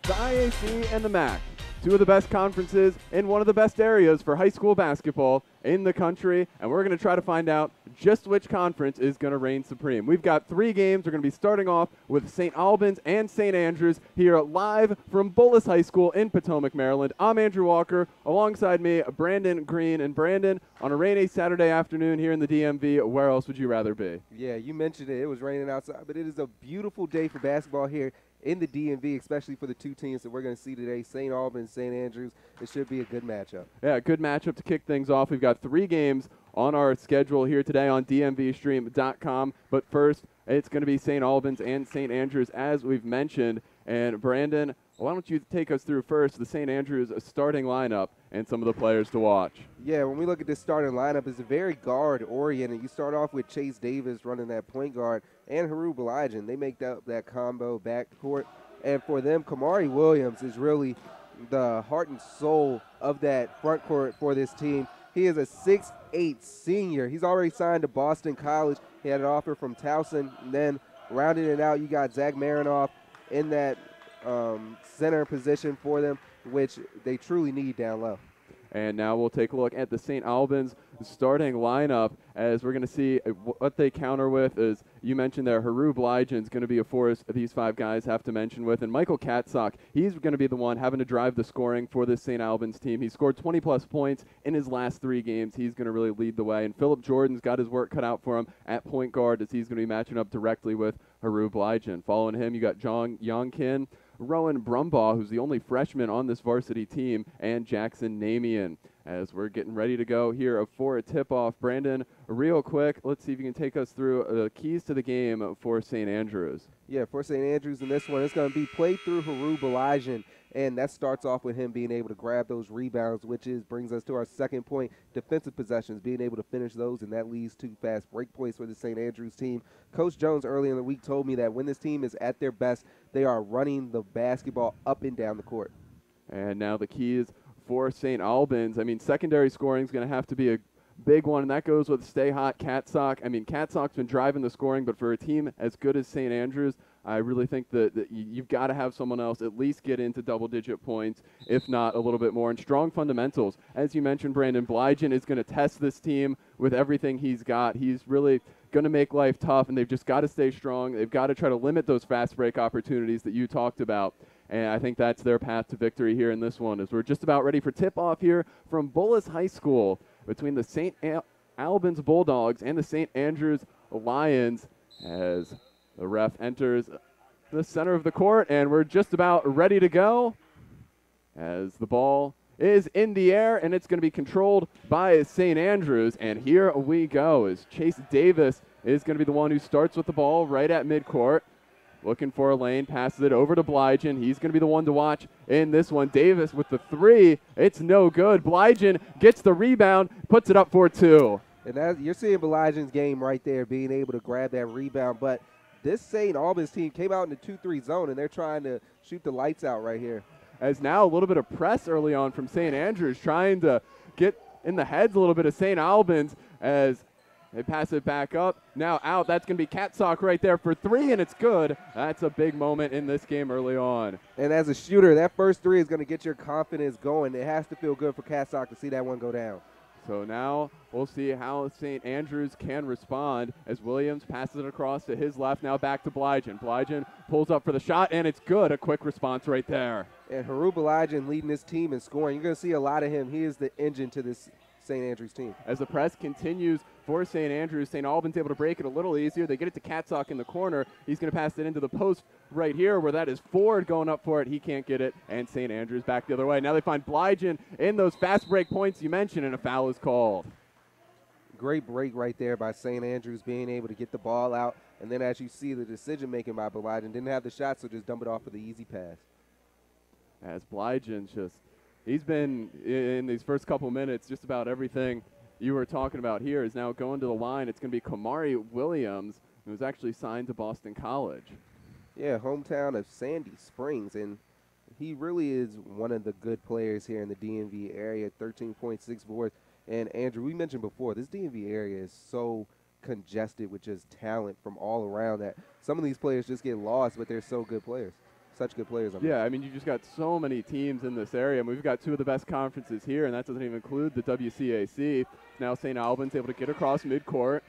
The IAC and the MAC, two of the best conferences in one of the best areas for high school basketball in the country, and we're going to try to find out just which conference is going to reign supreme. We've got 3 games. We're going to be starting off with St. Albans and St. Andrews here live from Bullis High School in Potomac, Maryland. I'm Andrew Walker. Alongside me, Brandon Green. And Brandon, on a rainy Saturday afternoon here in the DMV, where else would you rather be? Yeah, you mentioned it. It was raining outside, but it is a beautiful day for basketball here in the DMV, especially for the 2 teams that we're going to see today, St. Albans, St. Andrews. It should be a good matchup. Yeah, good matchup to kick things off. We've got 3 games on our schedule here today on DMVSTREAM.COM. But first, it's going to be St. Albans and St. Andrews, as we've mentioned. And Brandon, why don't you take us through first the St. Andrews starting lineup and some of the players to watch? Yeah, when we look at this starting lineup, it's a very guard-oriented. You start off with Chase Davis running that point guard and Haru Balajan. They make that combo backcourt. And for them, Kamari Williams is really the heart and soul of that front court for this team. He is a 6'8" senior. He's already signed to Boston College. He had an offer from Towson. And then rounding it out, you got Zach Marinoff in that center position for them, which they truly need down low. And now we'll take a look at the St. Albans starting lineup, as we're going to see what they counter with. As you mentioned there, Haru Balajan is going to be a force these 5 guys have to mention with. And Michael Katzok, he's going to be the one having to drive the scoring for this St. Albans team. He scored 20-plus points in his last 3 games. He's going to really lead the way. And Philip Jordan's got his work cut out for him at point guard, as he's going to be matching up directly with Haru Balajan. Following him, you got John Yongkin, Rowan Brumbaugh, who's the only freshman on this varsity team, and Jackson Namian. As we're getting ready to go here for a tip-off, Brandon, real quick, let's see if you can take us through the keys to the game for St. Andrews. Yeah, for St. Andrews in this one, it's going to be played through Haru Balajan, and that starts off with him being able to grab those rebounds, which brings us to our second point, defensive possessions, being able to finish those, and that leads to fast break points for the St. Andrews team. Coach Jones early in the week told me that when this team is at their best, they are running the basketball up and down the court. And now the keys for St. Albans. I mean, secondary scoring is going to have to be a big one, and that goes with Stay Hot Katzok. I mean, Katzok's been driving the scoring, but for a team as good as St. Andrews, I really think that you've got to have someone else at least get into double-digit points, if not a little bit more. And strong fundamentals. As you mentioned, Brandon, Balajan is going to test this team with everything he's got. He's really going to make life tough, and they've just got to stay strong. They've got to try to limit those fast break opportunities that you talked about. And I think that's their path to victory here in this one, as we're just about ready for tip-off here from Bullis High School between the St. Albans Bulldogs and the St. Andrews Lions, as the ref enters the center of the court, and we're just about ready to go as the ball is in the air, and it's going to be controlled by St. Andrews. And here we go, as Chase Davis is going to be the one who starts with the ball right at midcourt. Looking for a lane, passes it over to Balajan. He's going to be the one to watch in this one. Davis with the 3. It's no good. Balajan gets the rebound, puts it up for 2. And you're seeing Balajan's game right there, being able to grab that rebound. But this St. Albans team came out in the 2-3 zone, and they're trying to shoot the lights out right here. As now a little bit of press early on from St. Andrews, trying to get in the heads a little bit of St. Albans, as they pass it back up. Now out. That's going to be Katzok right there for 3, and it's good. That's a big moment in this game early on. And as a shooter, that first 3 is going to get your confidence going. It has to feel good for Katzok to see that one go down. So now we'll see how St. Andrews can respond as Williams passes it across to his left. Now back to Blygen. Blygen pulls up for the shot, and it's good. A quick response right there. And Haru Blygen leading this team in scoring. You're going to see a lot of him. He is the engine to this St. Andrews team. As the press continues for St. Andrews, St. Albans able to break it a little easier. They get it to Katzok in the corner. He's going to pass it into the post right here where that is Ford going up for it. He can't get it, and St. Andrews back the other way. Now they find Blygen in those fast break points you mentioned, and a foul is called. Great break right there by St. Andrews, being able to get the ball out. And then as you see, the decision-making by Blygen, didn't have the shot, so just dump it off for the easy pass. As Blygen he's been in these first couple minutes, just about everything you were talking about here is now going to the line. It's going to be Kamari Williams, who's actually signed to Boston College. Yeah, hometown of Sandy Springs, and he really is one of the good players here in the DMV area, 13.6 boards. And, Andrew, we mentioned before, this DMV area is so congested with just talent from all around that some of these players just get lost, but they're so good players. Such good players. Yeah, I mean, you just got so many teams in this area. I mean, we've got two of the best conferences here, and that doesn't even include the WCAC. Now St. Albans able to get across midcourt.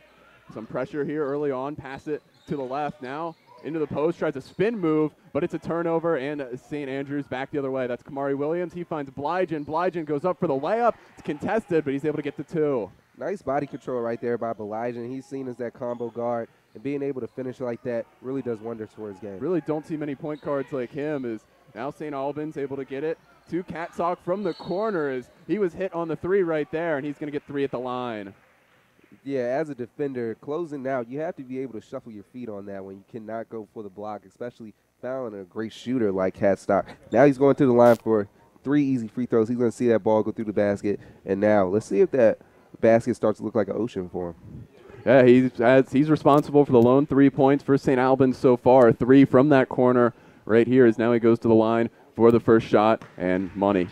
Some pressure here early on. Pass it to the left. Now into the post. Tries a spin move, but it's a turnover, and St. Andrews back the other way. That's Kamari Williams. He finds Blygen. Blygen goes up for the layup. It's contested, but he's able to get the two. Nice body control right there by Blygen. He's seen as that combo guard. And being able to finish like that really does wonders for his game. Really don't see many point guards like him. As now St. Albans able to get it to Katzok from the corner as he was hit on the three right there, and he's going to get three at the line. Yeah, as a defender, closing out, you have to be able to shuffle your feet on that one. You cannot go for the block, especially fouling a great shooter like Katzok. Now he's going to the line for 3 easy free throws. He's going to see that ball go through the basket. And now let's see if that basket starts to look like an ocean for him. Yeah, he's responsible for the lone 3 points for St. Albans so far. 3 from that corner right here as now he goes to the line for the first shot and money.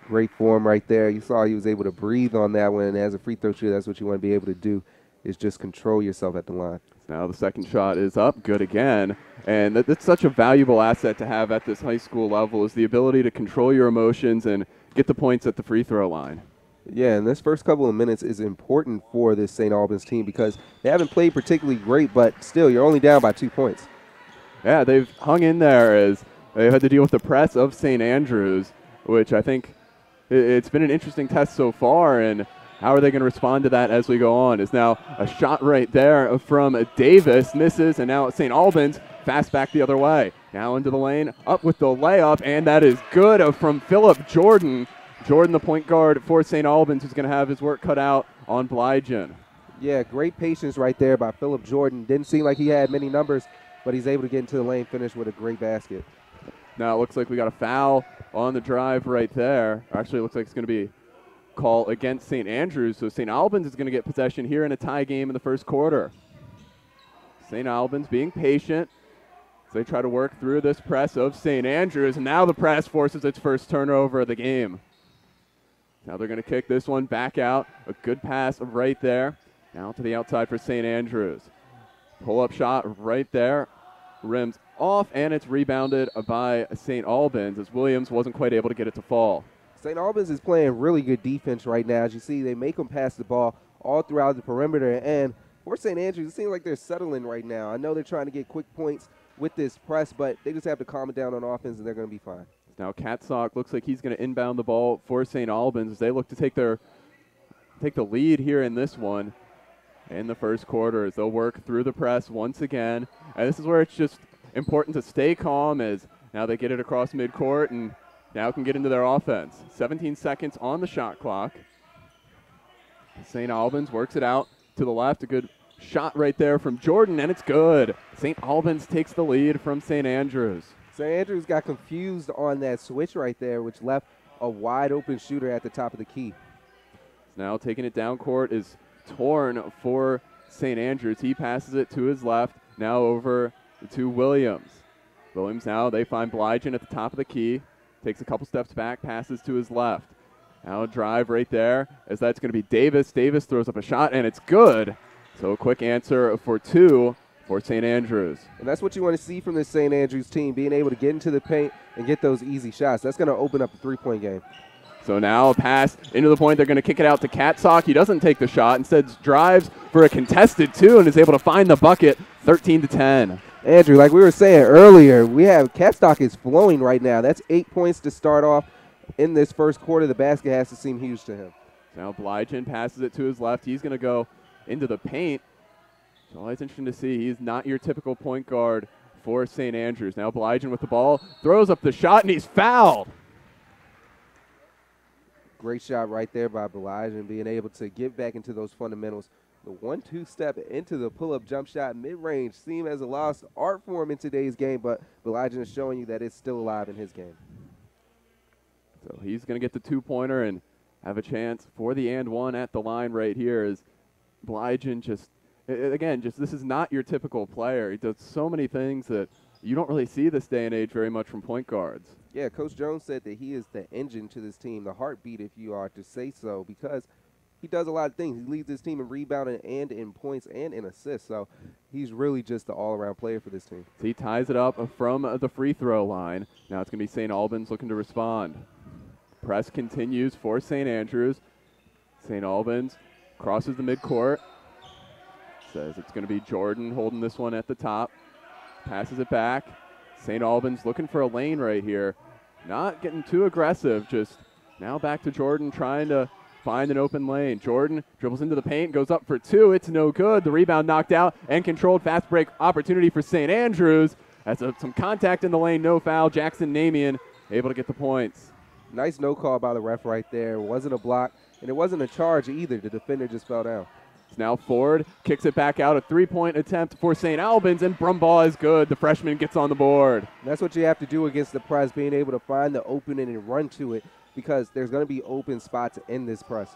Great form right there. You saw he was able to breathe on that one. And as a free throw shooter, that's what you want to be able to do is just control yourself at the line. Now the second shot is up, good again. And that's such a valuable asset to have at this high school level is the ability to control your emotions and get the points at the free throw line. Yeah, and this first couple of minutes is important for this St. Albans team because they haven't played particularly great, but still, you're only down by 2 points. Yeah, they've hung in there as they've had to deal with the press of St. Andrews, which I think it's been an interesting test so far, and how are they going to respond to that as we go on? Is now a shot right there from Davis, misses, and now St. Albans fast back the other way. Now into the lane, up with the layup, and that is good from Philip Jordan. Jordan, the point guard for St. Albans, who's going to have his work cut out on Blygen. Yeah, great patience right there by Philip Jordan. Didn't seem like he had many numbers, but he's able to get into the lane, finish with a great basket. Now it looks like we got a foul on the drive right there. Actually, it looks like it's going to be a call against St. Andrews, so St. Albans is going to get possession here in a tie game in the first quarter. St. Albans being patient as they try to work through this press of St. Andrews, and now the press forces its first turnover of the game. Now they're going to kick this one back out. A good pass right there. Now to the outside for St. Andrews. Pull-up shot right there. Rims off, and it's rebounded by St. Albans as Williams wasn't quite able to get it to fall. St. Albans is playing really good defense right now. As you see, they make them pass the ball all throughout the perimeter. And for St. Andrews, it seems like they're settling right now. I know they're trying to get quick points with this press, but they just have to calm it down on offense, and they're going to be fine. Now Katzok looks like he's going to inbound the ball for St. Albans as they look to take the lead here in this one in the first quarter as they'll work through the press once again. And this is where it's just important to stay calm as now they get it across midcourt and now can get into their offense. 17 seconds on the shot clock. St. Albans works it out to the left. A good shot right there from Jordan, and it's good. St. Albans takes the lead from St. Andrews. St. Andrews got confused on that switch right there, which left a wide-open shooter at the top of the key. Now taking it down court is Torn for St. Andrews. He passes it to his left, now over to Williams. Williams now, they find Blygen at the top of the key. Takes a couple steps back, passes to his left. Now a drive right there, as that's going to be Davis. Davis throws up a shot, and it's good. So a quick answer for 2 for St. Andrews. And that's what you want to see from this St. Andrews team, being able to get into the paint and get those easy shots. That's going to open up the three-point game. So now a pass into the point. They're going to kick it out to Katsock. He doesn't take the shot. Instead drives for a contested 2 and is able to find the bucket, 13-10. Andrew, like we were saying earlier, we have Katsock is flowing right now. That's 8 points to start off in this first quarter. The basket has to seem huge to him. Now Blygen passes it to his left. He's going to go into the paint. So always interesting to see. He's not your typical point guard for St. Andrews. Now Blygen with the ball, throws up the shot, and he's fouled. Great shot right there by Blygen, being able to get back into those fundamentals. The 1-2 step into the pull-up jump shot mid-range seemed as a lost art form in today's game, but Blygen is showing you that it's still alive in his game. So he's going to get the 2-pointer and have a chance for the and one at the line right here as Blygen just this is not your typical player. He does so many things that you don't really see this day and age very much from point guards. Yeah, Coach Jones said that he is the engine to this team, the heartbeat, if you are to say so, because he does a lot of things. He leads his team in rebounding and in points and in assists, so he's really just the all-around player for this team. So he ties it up from the free throw line. Now it's going to be St. Albans looking to respond. Press continues for St. Andrews. St. Albans crosses the midcourt. Says it's going to be Jordan holding this one at the top. Passes it back. St. Albans looking for a lane right here. Not getting too aggressive, just now back to Jordan trying to find an open lane. Jordan dribbles into the paint, goes up for 2. It's no good. The rebound knocked out and controlled fast break opportunity for St. Andrews. That's some contact in the lane, no foul. Jackson Namian able to get the points. Nice no call by the ref right there. It wasn't a block, and it wasn't a charge either. The defender just fell down. It's now Ford, kicks it back out, a 3-point attempt for St. Albans, and Brumbaugh is good. The freshman gets on the board. And that's what you have to do against the press, being able to find the opening and run to it, because there's going to be open spots in this press.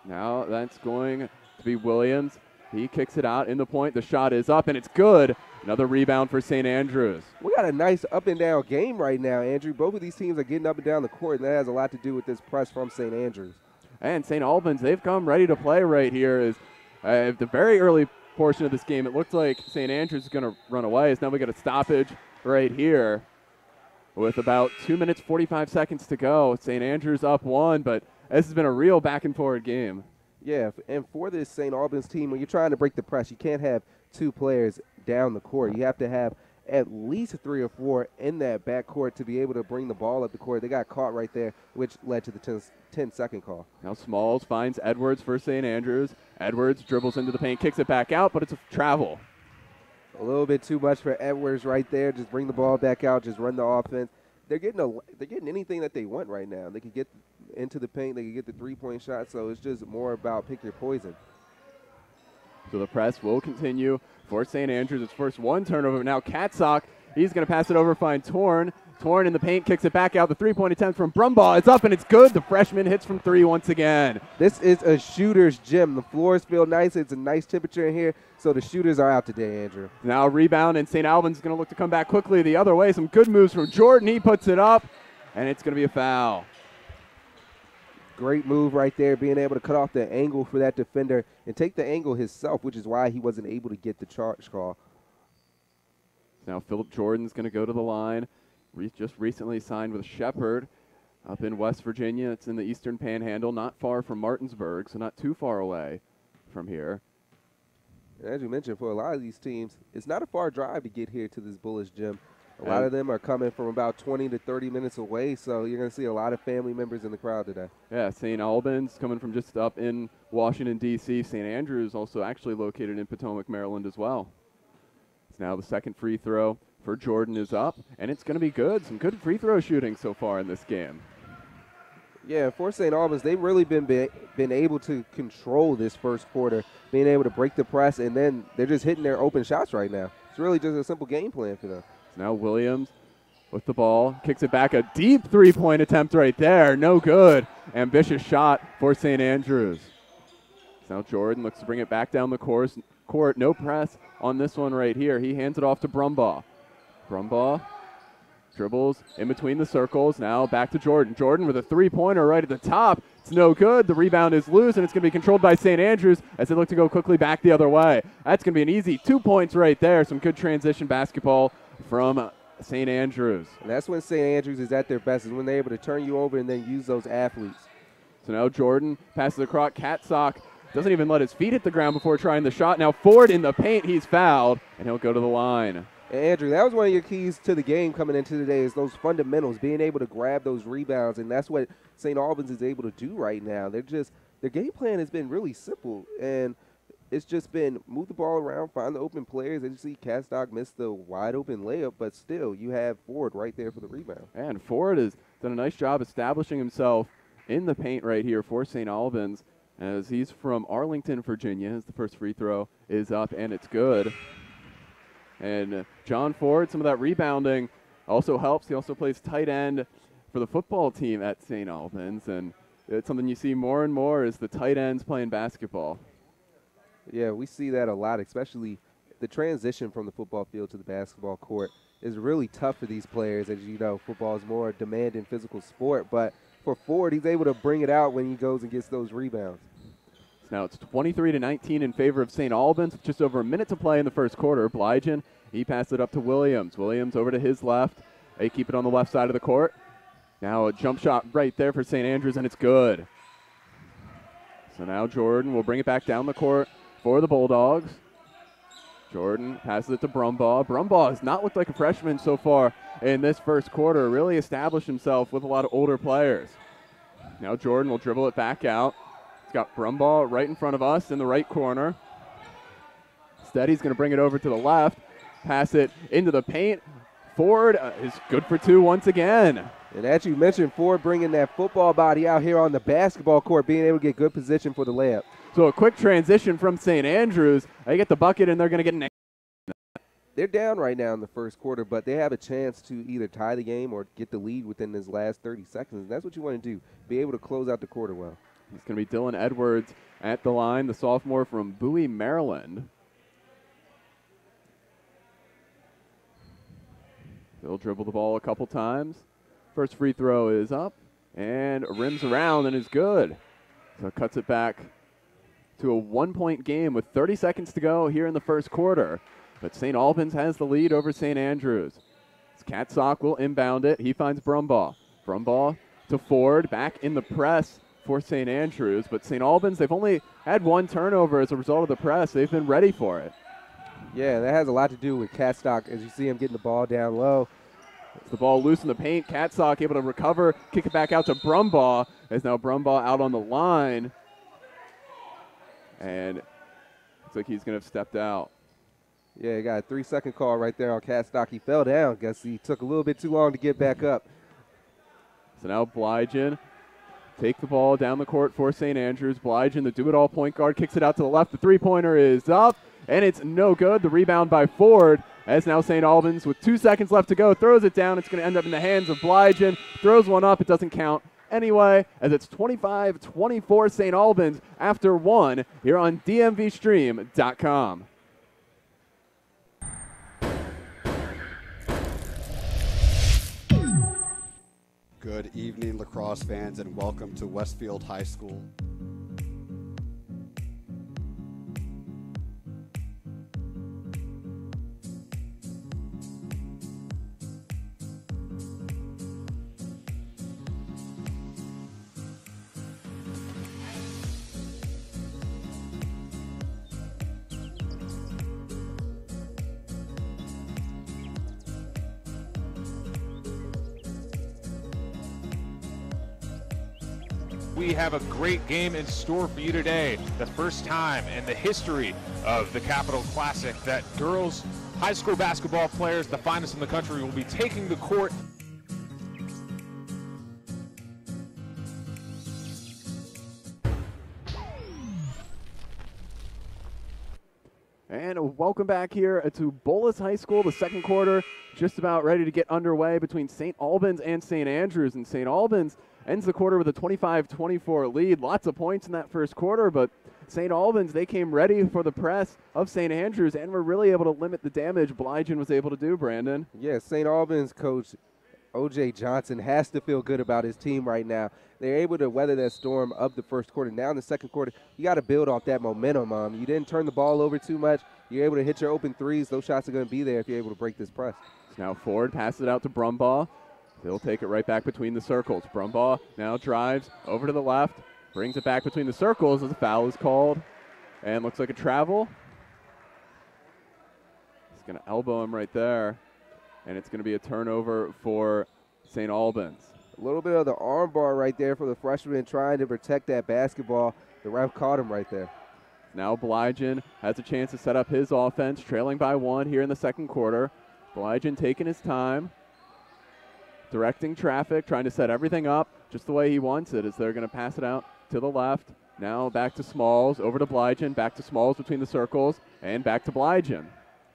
Now that's going to be Williams. He kicks it out in the point. The shot is up, and it's good. Another rebound for St. Andrews. We got a nice up-and-down game right now, Andrew. Both of these teams are getting up and down the court, and that has a lot to do with this press from St. Andrews. And St. Albans, they've come ready to play right here. At the very early portion of this game, it looked like St. Andrews is going to run away. So now we got a stoppage right here with about 2 minutes, 45 seconds to go. St. Andrews up 1, but this has been a real back-and-forth game. Yeah, and for this St. Albans team, when you're trying to break the press, you can't have 2 players down the court. You have to have at least 3 or 4 in that backcourt to be able to bring the ball up the court. They got caught right there, which led to the 10-second call. Now Smalls finds Edwards for St. Andrews. Edwards dribbles into the paint, kicks it back out, but it's a travel. A little bit too much for Edwards right there. Just bring the ball back out, just run the offense. They're getting anything that they want right now. They can get into the paint, they can get the 3-point shot, so it's just more about pick your poison. So the press will continue for St. Andrews. It's first 1 turnover. Now Katsock, he's going to pass it over, find Torn. Torn in the paint, kicks it back out. The 3-point attempt from Brumbaugh. It's up, and it's good. The freshman hits from 3 once again. This is a shooter's gym. The floors feel nice. It's a nice temperature in here, so the shooters are out today, Andrew. Now a rebound, and St. Albans is going to look to come back quickly the other way. Some good moves from Jordan. He puts it up, and it's going to be a foul. Great move right there, being able to cut off the angle for that defender and take the angle himself, which is why he wasn't able to get the charge call. Now Philip Jordan's going to go to the line. Just recently signed with Shepherd up in West Virginia. It's in the Eastern Panhandle, not far from Martinsburg, so not too far away from here. As you mentioned, for a lot of these teams, it's not a far drive to get here to this Bullish gym. A lot of them are coming from about 20 to 30 minutes away, so you're going to see a lot of family members in the crowd today. Yeah, St. Albans coming from just up in Washington, D.C. St. Andrews also actually located in Potomac, Maryland as well. It's now the second free throw for Jordan is up, and it's going to be good. Some good free throw shooting so far in this game. Yeah, for St. Albans, they've really been able to control this first quarter, being able to break the press, and then they're just hitting their open shots right now. It's really just a simple game plan for them. Now Williams with the ball, kicks it back. A deep 3-point attempt right there. No good. Ambitious shot for St. Andrews. Now Jordan looks to bring it back down the court. No press on this one right here. He hands it off to Brumbaugh. Brumbaugh dribbles in between the circles. Now back to Jordan. Jordan with a 3-pointer right at the top. It's no good. The rebound is loose, and it's going to be controlled by St. Andrews as they look to go quickly back the other way. That's going to be an easy 2 points right there. Some good transition basketball from St. Andrews. And that's when St. Andrews is at their best, is when they're able to turn you over and then use those athletes. So now Jordan passes across. Catsock doesn't even let his feet hit the ground before trying the shot. Now Ford in the paint. He's fouled, and he'll go to the line. And Andrew, that was one of your keys to the game coming into today, is those fundamentals, being able to grab those rebounds, and that's what St. Albans is able to do right now. Their game plan has been really simple, and it's just been move the ball around, find the open players. As you see, Catstock missed the wide-open layup, but still, you have Ford right there for the rebound. And Ford has done a nice job establishing himself in the paint right here for St. Albans, as he's from Arlington, Virginia, as the first free throw is up, and it's good. And John Ford, some of that rebounding also helps. He also plays tight end for the football team at St. Albans, and it's something you see more and more is the tight ends playing basketball. Yeah, we see that a lot, especially the transition from the football field to the basketball court is really tough for these players. As you know, football is more a demanding physical sport, but for Ford, he's able to bring it out when he goes and gets those rebounds. So now it's 23-19 in favor of St. Albans, with just over a minute to play in the first quarter. Blygen, he passed it up to Williams. Williams over to his left. They keep it on the left side of the court. Now a jump shot right there for St. Andrews, and it's good. So now Jordan will bring it back down the court for the Bulldogs. Jordan passes it to Brumbaugh. Brumbaugh has not looked like a freshman so far in this first quarter. Really established himself with a lot of older players. Now Jordan will dribble it back out. He's got Brumbaugh right in front of us in the right corner. Steady's going to bring it over to the left. Pass it into the paint. Ford is good for two once again. And as you mentioned, Ford bringing that football body out here on the basketball court, being able to get good position for the layup. So a quick transition from St. Andrews. They get the bucket, and they're going to get an. They're down right now in the first quarter, but they have a chance to either tie the game or get the lead within this last 30 seconds. And that's what you want to do, be able to close out the quarter well. It's going to be Dylan Edwards at the line, the sophomore from Bowie, Maryland. He'll dribble the ball a couple times. First free throw is up and rims around and is good. So cuts it back to a 1-point game with 30 seconds to go here in the first quarter. But St. Albans has the lead over St. Andrews. Catsock will inbound it. He finds Brumbaugh. Brumbaugh to Ford, back in the press for St. Andrews. But St. Albans, they've only had one turnover as a result of the press. They've been ready for it. Yeah, that has a lot to do with Catstock, as you see him getting the ball down low. It's the ball loose in the paint. Catsock able to recover, kick it back out to Brumbaugh. As now Brumbaugh out on the line. And looks like he's going to have stepped out. Yeah, he got a 3-second call right there on Catstock. He fell down. Guess he took a little bit too long to get back up. So now Blygen take the ball down the court for St. Andrews. Blygen, the do-it-all point guard, kicks it out to the left. The three-pointer is up, and it's no good. The rebound by Ford, as now St. Albans, with 2 seconds left to go, throws it down. It's going to end up in the hands of Blygen. Throws one up. It doesn't count anyway, as it's 25-24 St. Albans after one here on DMVSTREAM.com. Good evening, lacrosse fans, and welcome to Westfield High School. We have a great game in store for you today. The first time in the history of the Capital Classic that girls high school basketball players, the finest in the country, will be taking the court. And welcome back here to Bolus High School. The second quarter just about ready to get underway between St. Albans and St. Andrews. And St. Albans ends the quarter with a 25-24 lead. Lots of points in that first quarter, but St. Albans, they came ready for the press of St. Andrews and were really able to limit the damage Blygen was able to do, Brandon. Yeah, St. Albans coach O.J. Johnson has to feel good about his team right now. They're able to weather that storm of the first quarter. Now in the second quarter, you got to build off that momentum. You didn't turn the ball over too much. You're able to hit your open threes. Those shots are going to be there if you're able to break this press. Now Ford passes it out to Brumbaugh. He'll take it right back between the circles. Brumbaugh now drives over to the left, brings it back between the circles as a foul is called. And looks like a travel. He's going to elbow him right there. And it's going to be a turnover for St. Albans. A little bit of the arm bar right there for the freshman trying to protect that basketball. The ref caught him right there. Now Blygen has a chance to set up his offense, trailing by 1 here in the second quarter. Blygen taking his time, directing traffic, trying to set everything up just the way he wants it as they're going to pass it out to the left. Now back to Smalls, over to Blygen, back to Smalls between the circles, and back to Blygen.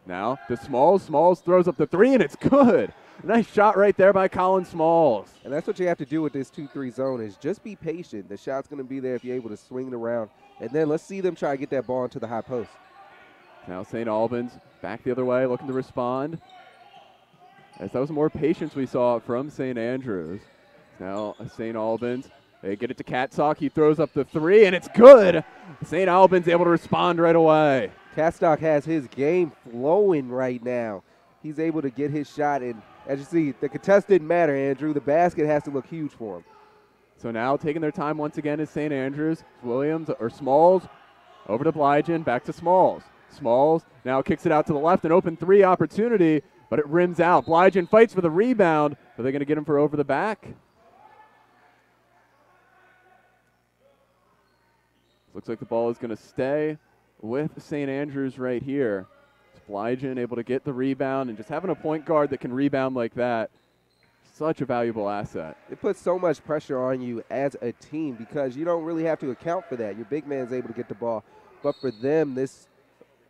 Now to Smalls. Smalls throws up the 3, and it's good. Nice shot right there by Colin Smalls. And that's what you have to do with this 2-3 zone is just be patient. The shot's going to be there if you're able to swing it around. And then let's see them try to get that ball into the high post. Now St. Albans back the other way, looking to respond. As that was more patience we saw from St. Andrews. Now St. Albans, they get it to Catstock. He throws up the 3, and it's good. St. Albans able to respond right away. Catstock has his game flowing right now. He's able to get his shot, and as you see, the contest didn't matter, Andrew. The basket has to look huge for him. So now taking their time once again is St. Andrews. Williams or Smalls over to Blygen, back to Smalls. Smalls now kicks it out to the left, an open 3 opportunity, but it rims out. Blygen fights for the rebound. Are they going to get him for over the back? Looks like the ball is going to stay with St. Andrews right here. Blygen able to get the rebound, and just having a point guard that can rebound like that, such a valuable asset. It puts so much pressure on you as a team because you don't really have to account for that. Your big man's able to get the ball. But for them, this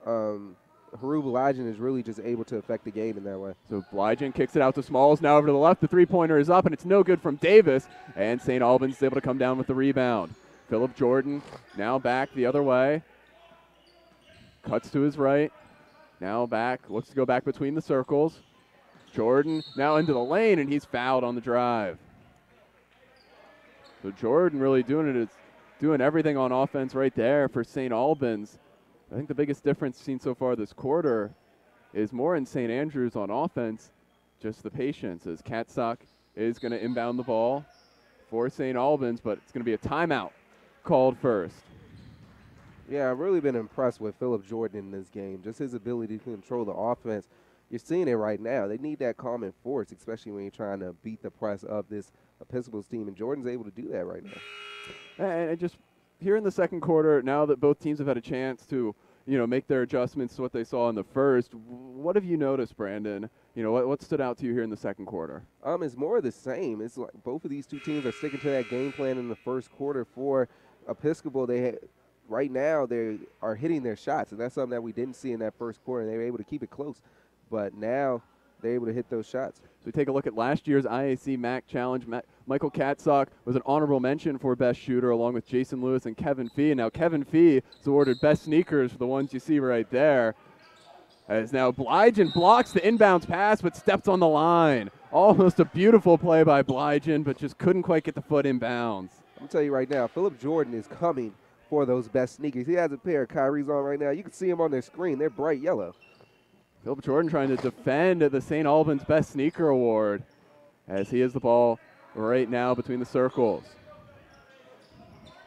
Haru Blygen is really just able to affect the game in that way. So Blygen kicks it out to Smalls. Now over to the left. The three-pointer is up, and it's no good from Davis. And St. Albans is able to come down with the rebound. Philip Jordan now back the other way. Cuts to his right. Now back. Looks to go back between the circles. Jordan now into the lane, and he's fouled on the drive. So Jordan really doing everything on offense right there for St. Albans. I think the biggest difference seen so far this quarter is more in St. Andrews on offense, just the patience, as Catstock is going to inbound the ball for St. Albans, but it's going to be a timeout called first. Yeah, I've really been impressed with Philip Jordan in this game, just his ability to control the offense. You're seeing it right now. They need that common force, especially when you're trying to beat the press of this Episcopal's team, and Jordan's able to do that right now. And just here in the second quarter, now that both teams have had a chance to, make their adjustments to what they saw in the first, what have you noticed, Brandon? What stood out to you here in the second quarter? It's more of the same. It's like both of these two teams are sticking to that game plan in the first quarter. For Episcopal, right now they are hitting their shots, and that's something that we didn't see in that first quarter. They were able to keep it close, but now they're able to hit those shots. So we take a look at last year's IAC MAC Challenge. Michael Catstock was an honorable mention for best shooter, along with Jason Lewis and Kevin Fee. And now Kevin Fee is awarded best sneakers for the ones you see right there. As now Blygen blocks the inbounds pass, but steps on the line. Almost a beautiful play by Blygen, but just couldn't quite get the foot inbounds. I'm tell you right now, Philip Jordan is coming for those best sneakers. He has a pair of Kyrie's on right now. You can see them on their screen. They're bright yellow. Philip Jordan trying to defend the St. Albans Best Sneaker Award as he has the ball right now between the circles.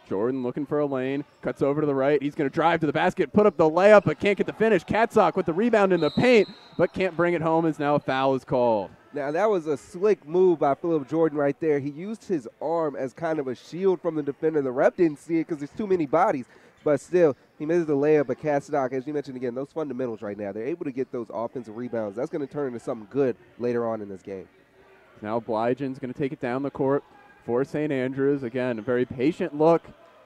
Jordan looking for a lane, cuts over to the right. He's going to drive to the basket, put up the layup, but can't get the finish. Catstock with the rebound in the paint, but can't bring it home as now a foul is called. Now, that was a slick move by Philip Jordan right there. He used his arm as kind of a shield from the defender. The ref didn't see it because there's too many bodies. But still, he misses the layup. But Catstock, as you mentioned again, those fundamentals right now, they're able to get those offensive rebounds. That's going to turn into something good later on in this game. Now Blygen's going to take it down the court for St. Andrews. Again, a very patient look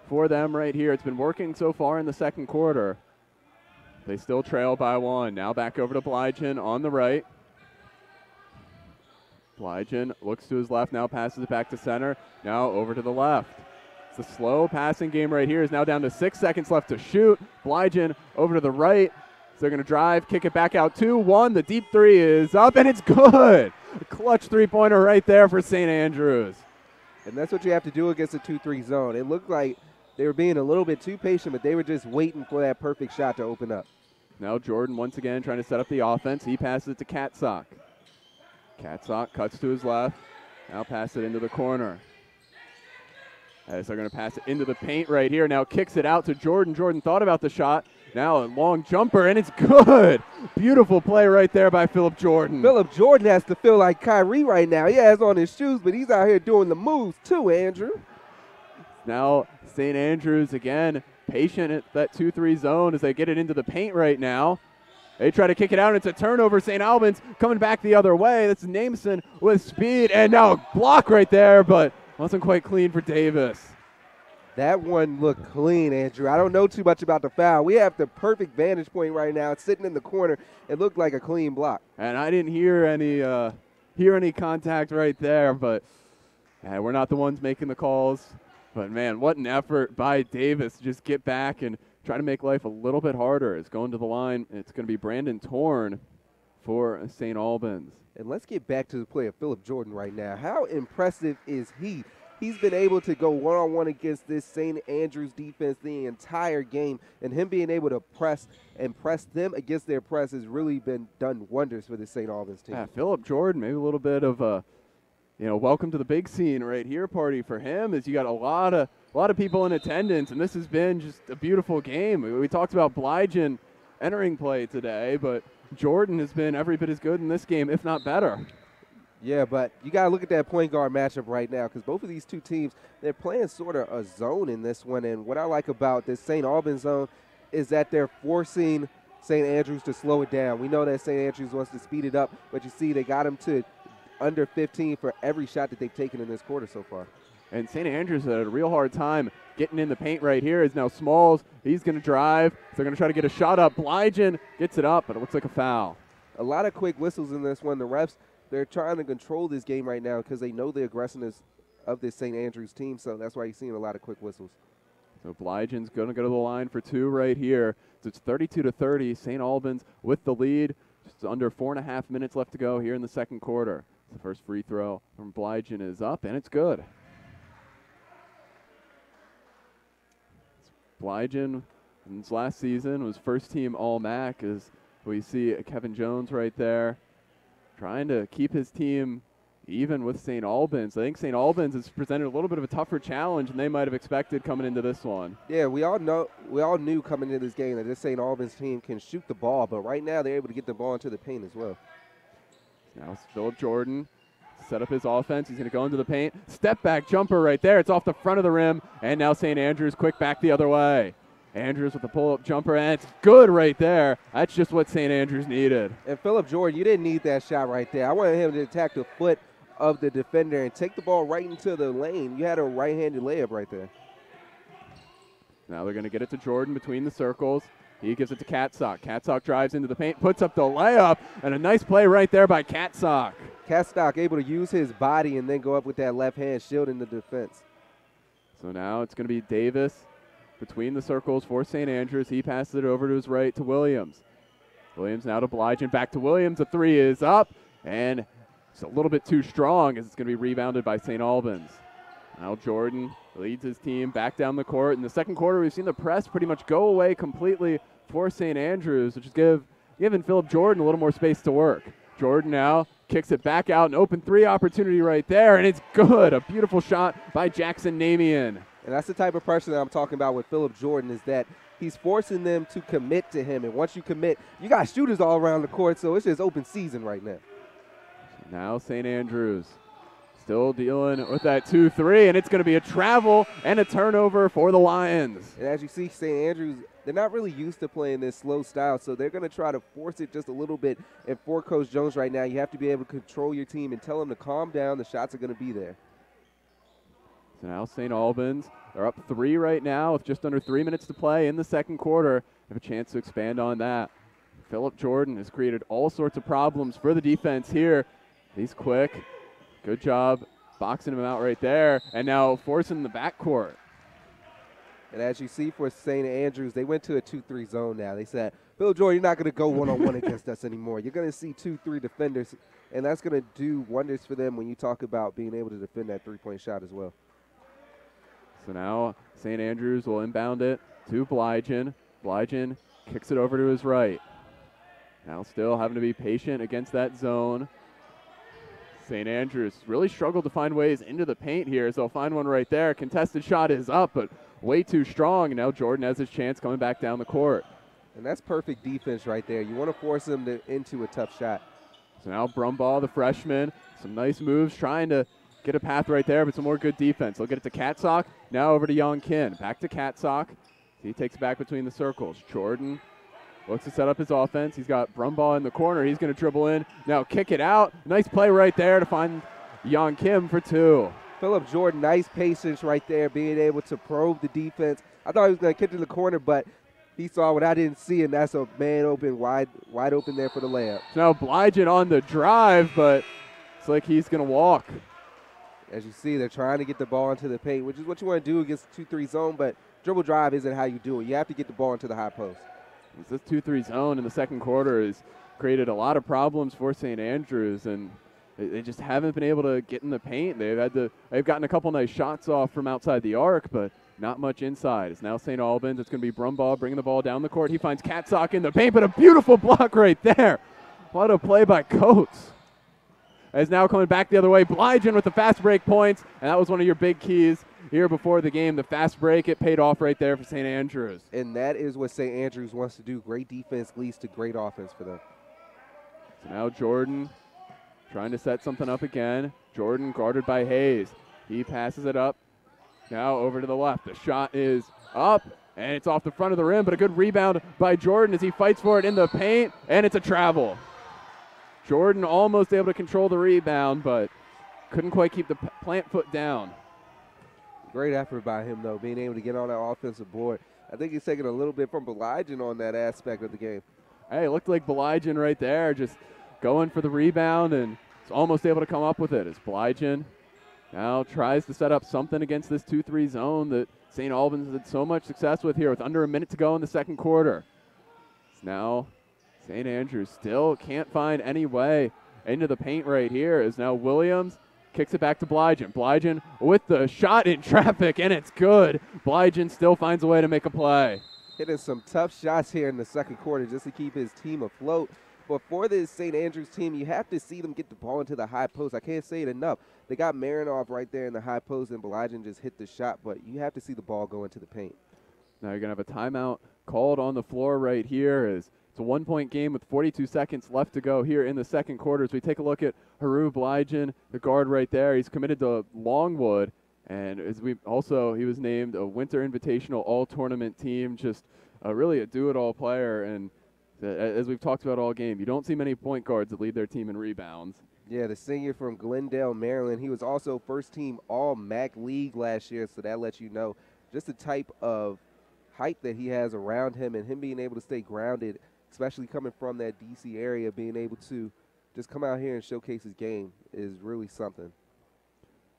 for them right here. It's been working so far in the second quarter. They still trail by 1. Now back over to Blygen on the right. Blygen looks to his left, now passes it back to center. Now over to the left. It's a slow passing game right here. Is now down to 6 seconds left to shoot. Blygen over to the right. So they're going to drive, kick it back out 2-1. The deep 3 is up, and it's good. A clutch three-pointer right there for St. Andrews. And that's what you have to do against a 2-3 zone. It looked like they were being a little bit too patient, but they were just waiting for that perfect shot to open up. Now Jordan once again trying to set up the offense. He passes it to Catstock. Catsock cuts to his left. Now pass it into the corner. As they're going to pass it into the paint right here. Now kicks it out to Jordan. Jordan thought about the shot. Now a long jumper, and it's good. Beautiful play right there by Philip Jordan. Philip Jordan has to feel like Kyrie right now. He has on his shoes, but he's out here doing the moves too, Andrew. Now St. Andrews again, patient at that 2-3 zone as they get it into the paint right now. They try to kick it out, and it's a turnover. St. Albans coming back the other way. That's Nameson with speed, and now a block right there, but wasn't quite clean for Davis. That one looked clean, Andrew. I don't know too much about the foul. We have the perfect vantage point right now. It's sitting in the corner. It looked like a clean block. And I didn't hear any contact right there, but we're not the ones making the calls. But, man, what an effort by Davis to just get back and try to make life a little bit harder. It's going to the line. It's going to be Brandon Torn for St. Albans. And let's get back to the play of Philip Jordan right now. How impressive is he? He's been able to go one-on-one against this St. Andrews defense the entire game, and him being able to press them against their press has really been done wonders for the St. Albans team. Yeah, Philip Jordan, maybe a little bit of a, welcome to the big scene right here party for him, as you got a lot of people in attendance, and this has been just a beautiful game. We talked about Blygen entering play today, but Jordan has been every bit as good in this game, if not better. Yeah, but you got to look at that point guard matchup right now, because both of these two teams, they're playing sort of a zone in this one. And what I like about this St. Albans zone is that they're forcing St. Andrews to slow it down. We know that St. Andrews wants to speed it up, but you see they got him to under 15 for every shot that they've taken in this quarter so far. And St. Andrews had a real hard time getting in the paint right here. Is now Smalls. He's going to drive. They're going to try to get a shot up. Blygen gets it up, but it looks like a foul. A lot of quick whistles in this one. The refs, they're trying to control this game right now because they know the aggressiveness of this St. Andrews team, so that's why you're seeing a lot of quick whistles. So Blygen's going to go to the line for two right here. So it's 32-30. St. Albans with the lead. Just under 4.5 minutes left to go here in the second quarter. The first free throw from Blygen is up, and it's good. Blygen, in his last season, was first-team All-MAC, as we see Kevin Jones right there, trying to keep his team even with St. Albans. I think St. Albans has presented a little bit of a tougher challenge than they might have expected coming into this one. Yeah, we all knew coming into this game that this St. Albans team can shoot the ball, but right now they're able to get the ball into the paint as well. Now it's Philip Jordan. Set up his offense. He's going to go into the paint. Step back jumper right there. It's off the front of the rim. And now St. Andrews quick back the other way. Andrews with the pull-up jumper, and it's good right there. That's just what St. Andrews needed. And Philip Jordan, you didn't need that shot right there. I wanted him to attack the foot of the defender and take the ball right into the lane. You had a right-handed layup right there. Now they're going to get it to Jordan between the circles. He gives it to Catsock. Catsock drives into the paint, puts up the layup, and a nice play right there by Catsock. Catsock able to use his body and then go up with that left hand, shielding the defense. So now it's going to be Davis between the circles for St. Andrews. He passes it over to his right to Williams. Williams now to Blygen. Back to Williams. The three is up, and it's a little bit too strong as it's going to be rebounded by St. Albans. Now Jordan leads his team back down the court. In the second quarter, we've seen the press pretty much go away completely for St. Andrews, which is giving Philip Jordan a little more space to work. Jordan now kicks it back out, an open three opportunity right there, and it's good. A beautiful shot by Jackson Namian. And that's the type of pressure that I'm talking about with Philip Jordan, is that he's forcing them to commit to him. And once you commit, you got shooters all around the court, so it's just open season right now. Now St. Andrews still dealing with that 2-3, and it's going to be a travel and a turnover for the Lions. And as you see, St. Andrews, they're not really used to playing this slow style, so they're going to try to force it just a little bit. And for Coach Jones right now, you have to be able to control your team and tell them to calm down. The shots are going to be there. So now St. Albans, they're up 3 right now with just under 3 minutes to play in the second quarter. They have a chance to expand on that. Philip Jordan has created all sorts of problems for the defense here. He's quick. Good job boxing him out right there, and now forcing the backcourt. And as you see for St. Andrews, they went to a 2-3 zone now. They said, Phil Jordan, you're not going to go one-on-one against us anymore. You're going to see 2-3 defenders, and that's going to do wonders for them when you talk about being able to defend that three-point shot as well. So now St. Andrews will inbound it to Blygen. Blygen kicks it over to his right. Now still having to be patient against that zone. St. Andrews really struggled to find ways into the paint here, as they'll find one right there. Contested shot is up, but way too strong. And now Jordan has his chance coming back down the court. And that's perfect defense right there. You want to force them into a tough shot. So now Brumbaugh, the freshman, some nice moves, trying to get a path right there, but some more good defense. They'll get it to Katsock. Now over to Young Kin. Back to Katsock. He takes it back between the circles. Jordan looks to set up his offense. He's got Brumbaugh in the corner. He's going to dribble in. Now kick it out. Nice play right there to find Young Kim for two. Philip Jordan, nice patience right there, being able to probe the defense. I thought he was going to kick to the corner, but he saw what I didn't see, and that's a man open, wide open there for the layup. So now Blygen on the drive, but it's like he's going to walk. As you see, they're trying to get the ball into the paint, which is what you want to do against the 2-3 zone, but dribble drive isn't how you do it. You have to get the ball into the high post. This 2-3 zone in the second quarter has created a lot of problems for St. Andrews, and they just haven't been able to get in the paint. They've gotten a couple nice shots off from outside the arc, but not much inside. It's now St. Albans. It's going to be Brumbaugh bringing the ball down the court. He finds Katsock in the paint, but a beautiful block right there. What a play by Coates. As now coming back the other way, Blygen with the fast break points, and that was one of your big keys here before the game. The fast break, it paid off right there for St. Andrews. And that is what St. Andrews wants to do. Great defense leads to great offense for them. So now Jordan trying to set something up again. Jordan guarded by Hayes. He passes it up. Now over to the left. The shot is up, and it's off the front of the rim, but a good rebound by Jordan as he fights for it in the paint, and it's a travel. Jordan almost able to control the rebound, but couldn't quite keep the plant foot down. Great effort by him, though, being able to get on that offensive board. I think he's taking a little bit from Belygen on that aspect of the game. Hey, it looked like Belygen right there, just going for the rebound, and is almost able to come up with it as Belygen now tries to set up something against this 2-3 zone that St. Albans had so much success with here with under a minute to go in the second quarter. It's now St. Andrews still can't find any way into the paint right here as now Williams kicks it back to Blygen. Blygen with the shot in traffic, and it's good. Blygen still finds a way to make a play. Hitting some tough shots here in the second quarter just to keep his team afloat. But for this St. Andrews team, you have to see them get the ball into the high post. I can't say it enough. They got Marinoff right there in the high post, and Belygen just hit the shot, but you have to see the ball go into the paint. Now you're going to have a timeout called on the floor right here as it's a 1-point game with 42 seconds left to go here in the second quarter. As we take a look at Haru Blygen, the guard right there. He's committed to Longwood, and as he was named a Winter Invitational All-Tournament team, just really a do-it-all player. And as we've talked about all game, you don't see many point guards that lead their team in rebounds. Yeah, the senior from Glendale, Maryland. He was also first-team All-MAC League last year, so that lets you know just the type of hype that he has around him and him being able to stay grounded, especially coming from that D.C. area, being able to just come out here and showcase his game is really something.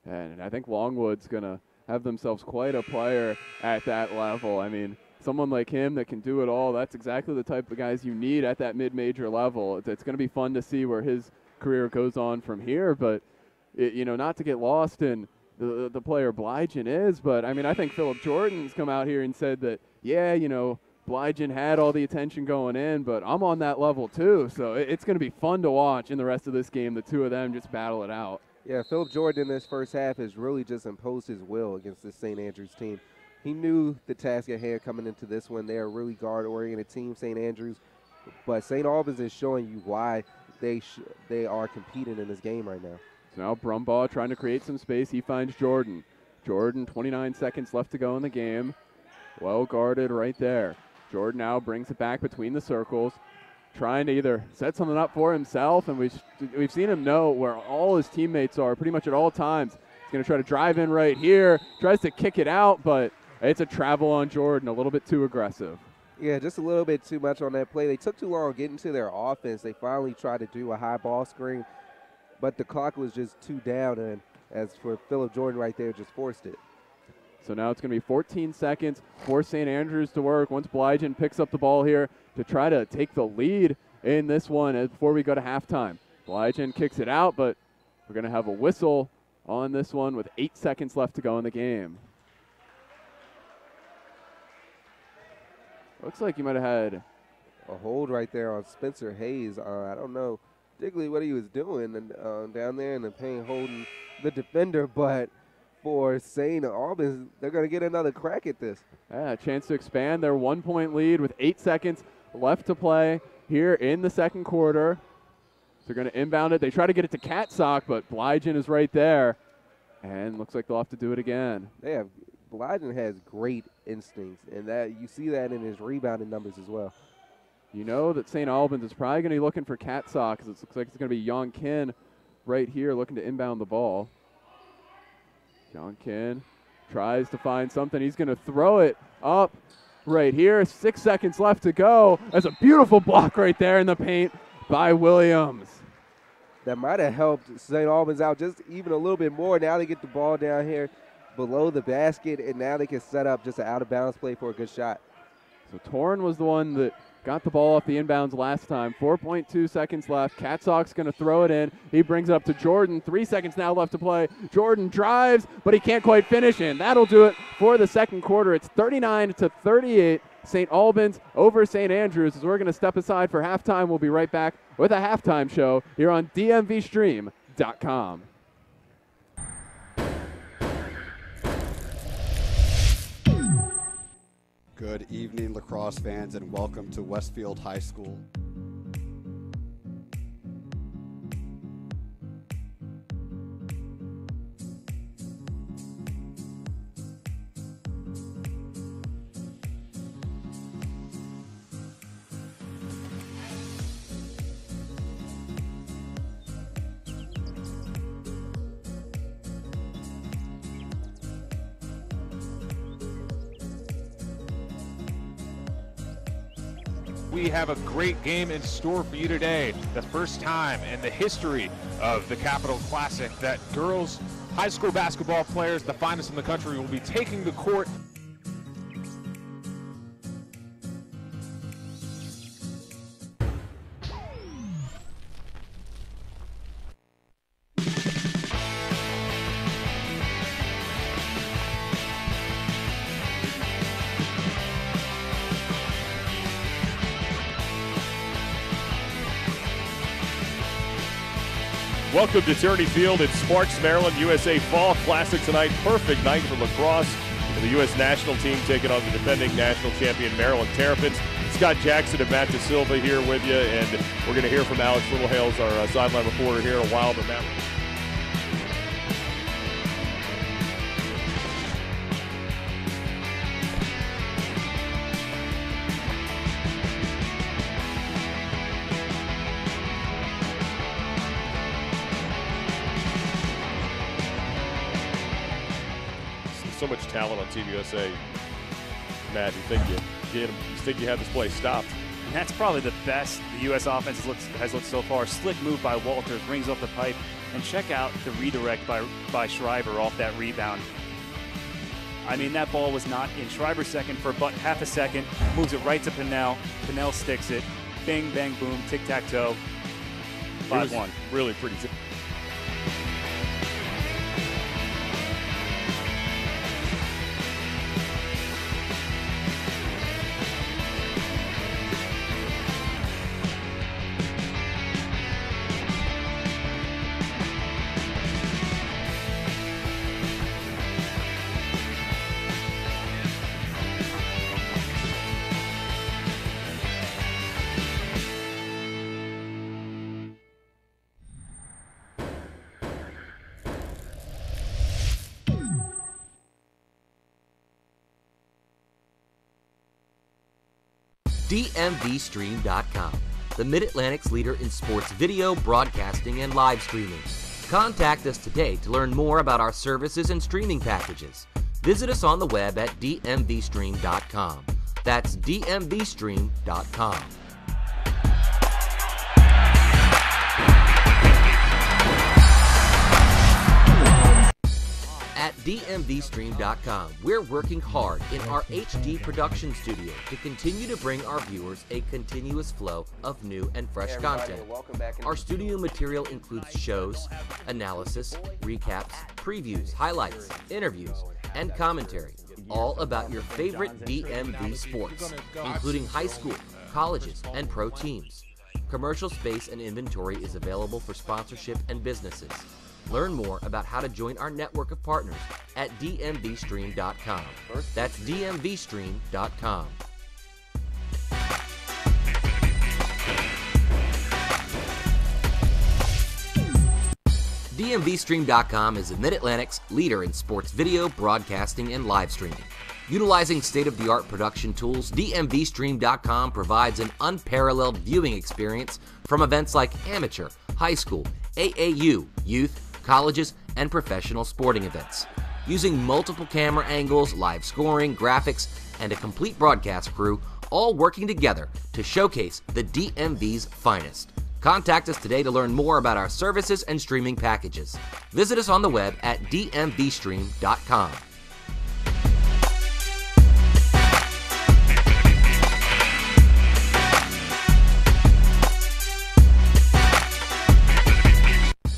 And I think Longwood's going to have themselves quite a player at that level. I mean, someone like him that can do it all, that's exactly the type of guys you need at that mid-major level. It's going to be fun to see where his career goes on from here, but, not to get lost in the player Blygen is, but, I mean, I think Philip Jordan's come out here and said that, yeah, Blygen had all the attention going in, but I'm on that level too, so it's going to be fun to watch in the rest of this game, the two of them just battle it out. Yeah, Philip Jordan in this first half has really just imposed his will against this St. Andrews team. He knew the task at hand coming into this one. They're a really guard-oriented team, St. Andrews, but St. Albans is showing you why they are competing in this game right now. So now Brumbaugh trying to create some space. He finds Jordan. Jordan, 29 seconds left to go in the game. Well guarded right there. Jordan now brings it back between the circles, trying to either set something up for himself, and we've seen him know where all his teammates are pretty much at all times. He's going to try to drive in right here, tries to kick it out, but it's a travel on Jordan, a little bit too aggressive. Yeah, just a little bit too much on that play. They took too long getting to their offense. They finally tried to do a high ball screen, but the clock was just too down, and as for Philip Jordan right there, just forced it. So now it's going to be 14 seconds for St. Andrews to work once Blygen picks up the ball here to try to take the lead in this one before we go to halftime. Blygen kicks it out, but we're going to have a whistle on this one with 8 seconds left to go in the game. Looks like you might have had a hold right there on Spencer Hayes. I don't know. particularly what he was doing and, down there in the paint holding the defender, but for St. Albans, they're going to get another crack at this. Yeah, a chance to expand their 1-point lead with 8 seconds left to play here in the second quarter. They're going to inbound it. They try to get it to Catsock, but Blygen is right there. And looks like they'll have to do it again. Blygen has great instincts, and that you see that in his rebounding numbers as well. You know that St. Albans is probably going to be looking for Catsock because it looks like it's going to be Young Kin right here looking to inbound the ball. Young Kin tries to find something. He's going to throw it up right here. 6 seconds left to go. That's a beautiful block right there in the paint by Williams. That might have helped St. Albans out just even a little bit more. Now they get the ball down here below the basket, and now they can set up just an out-of-bounds play for a good shot. So Torn was the one that got the ball off the inbounds last time. 4.2 seconds left. Catsock's going to throw it in. He brings it up to Jordan. 3 seconds now left to play. Jordan drives, but he can't quite finish, and that'll do it for the second quarter. It's 39-38. St. Albans over St. Andrews. As we're going to step aside for halftime, we'll be right back with a halftime show here on DMVSTREAM.com. Good evening, lacrosse fans, and welcome to Westfield High School. We have a great game in store for you today. The first time in the history of the Capital Classic that girls high school basketball players, the finest in the country, will be taking the court. Welcome to Tierney Field in Sparks, Maryland. USA Fall Classic tonight. Perfect night for lacrosse. The U.S. national team taking on the defending national champion Maryland Terrapins. Scott Jackson and Matt DeSilva here with you, and we're going to hear from Alex Littlehales, our sideline reporter here in a while. But Matt, so much talent on Team USA. Matt, you think you have this play stopped? And that's probably the best the U.S. offense has looked so far. Slick move by Walters, brings off the pipe, and check out the redirect by Schreiber off that rebound. I mean, that ball was not in Schreiber's second for but half a second. Moves it right to Pinnell. Pinnell sticks it. Bing, bang, boom, tic-tac-toe. 5-1. Really pretty. DMVSTREAM.COM, the Mid-Atlantic's leader in sports video, broadcasting, and live streaming. Contact us today to learn more about our services and streaming packages. Visit us on the web at DMVSTREAM.com. That's DMVSTREAM.com. At DMVSTREAM.com, we're working hard in our HD production studio to continue to bring our viewers a continuous flow of new and fresh content. Our studio material includes shows, analysis, recaps, previews, highlights, interviews, and commentary, all about your favorite DMV sports, including high school, colleges, and pro teams. Commercial space and inventory is available for sponsorship and businesses. Learn more about how to join our network of partners at DMVSTREAM.com. That's DMVSTREAM.com. DMVSTREAM.com is the Mid-Atlantic's leader in sports video, broadcasting, and live streaming. Utilizing state-of-the-art production tools, DMVSTREAM.com provides an unparalleled viewing experience from events like amateur, high school, AAU, youth, colleges, and professional sporting events. Using multiple camera angles, live scoring, graphics, and a complete broadcast crew, all working together to showcase the DMV's finest. Contact us today to learn more about our services and streaming packages. Visit us on the web at DMVSTREAM.com.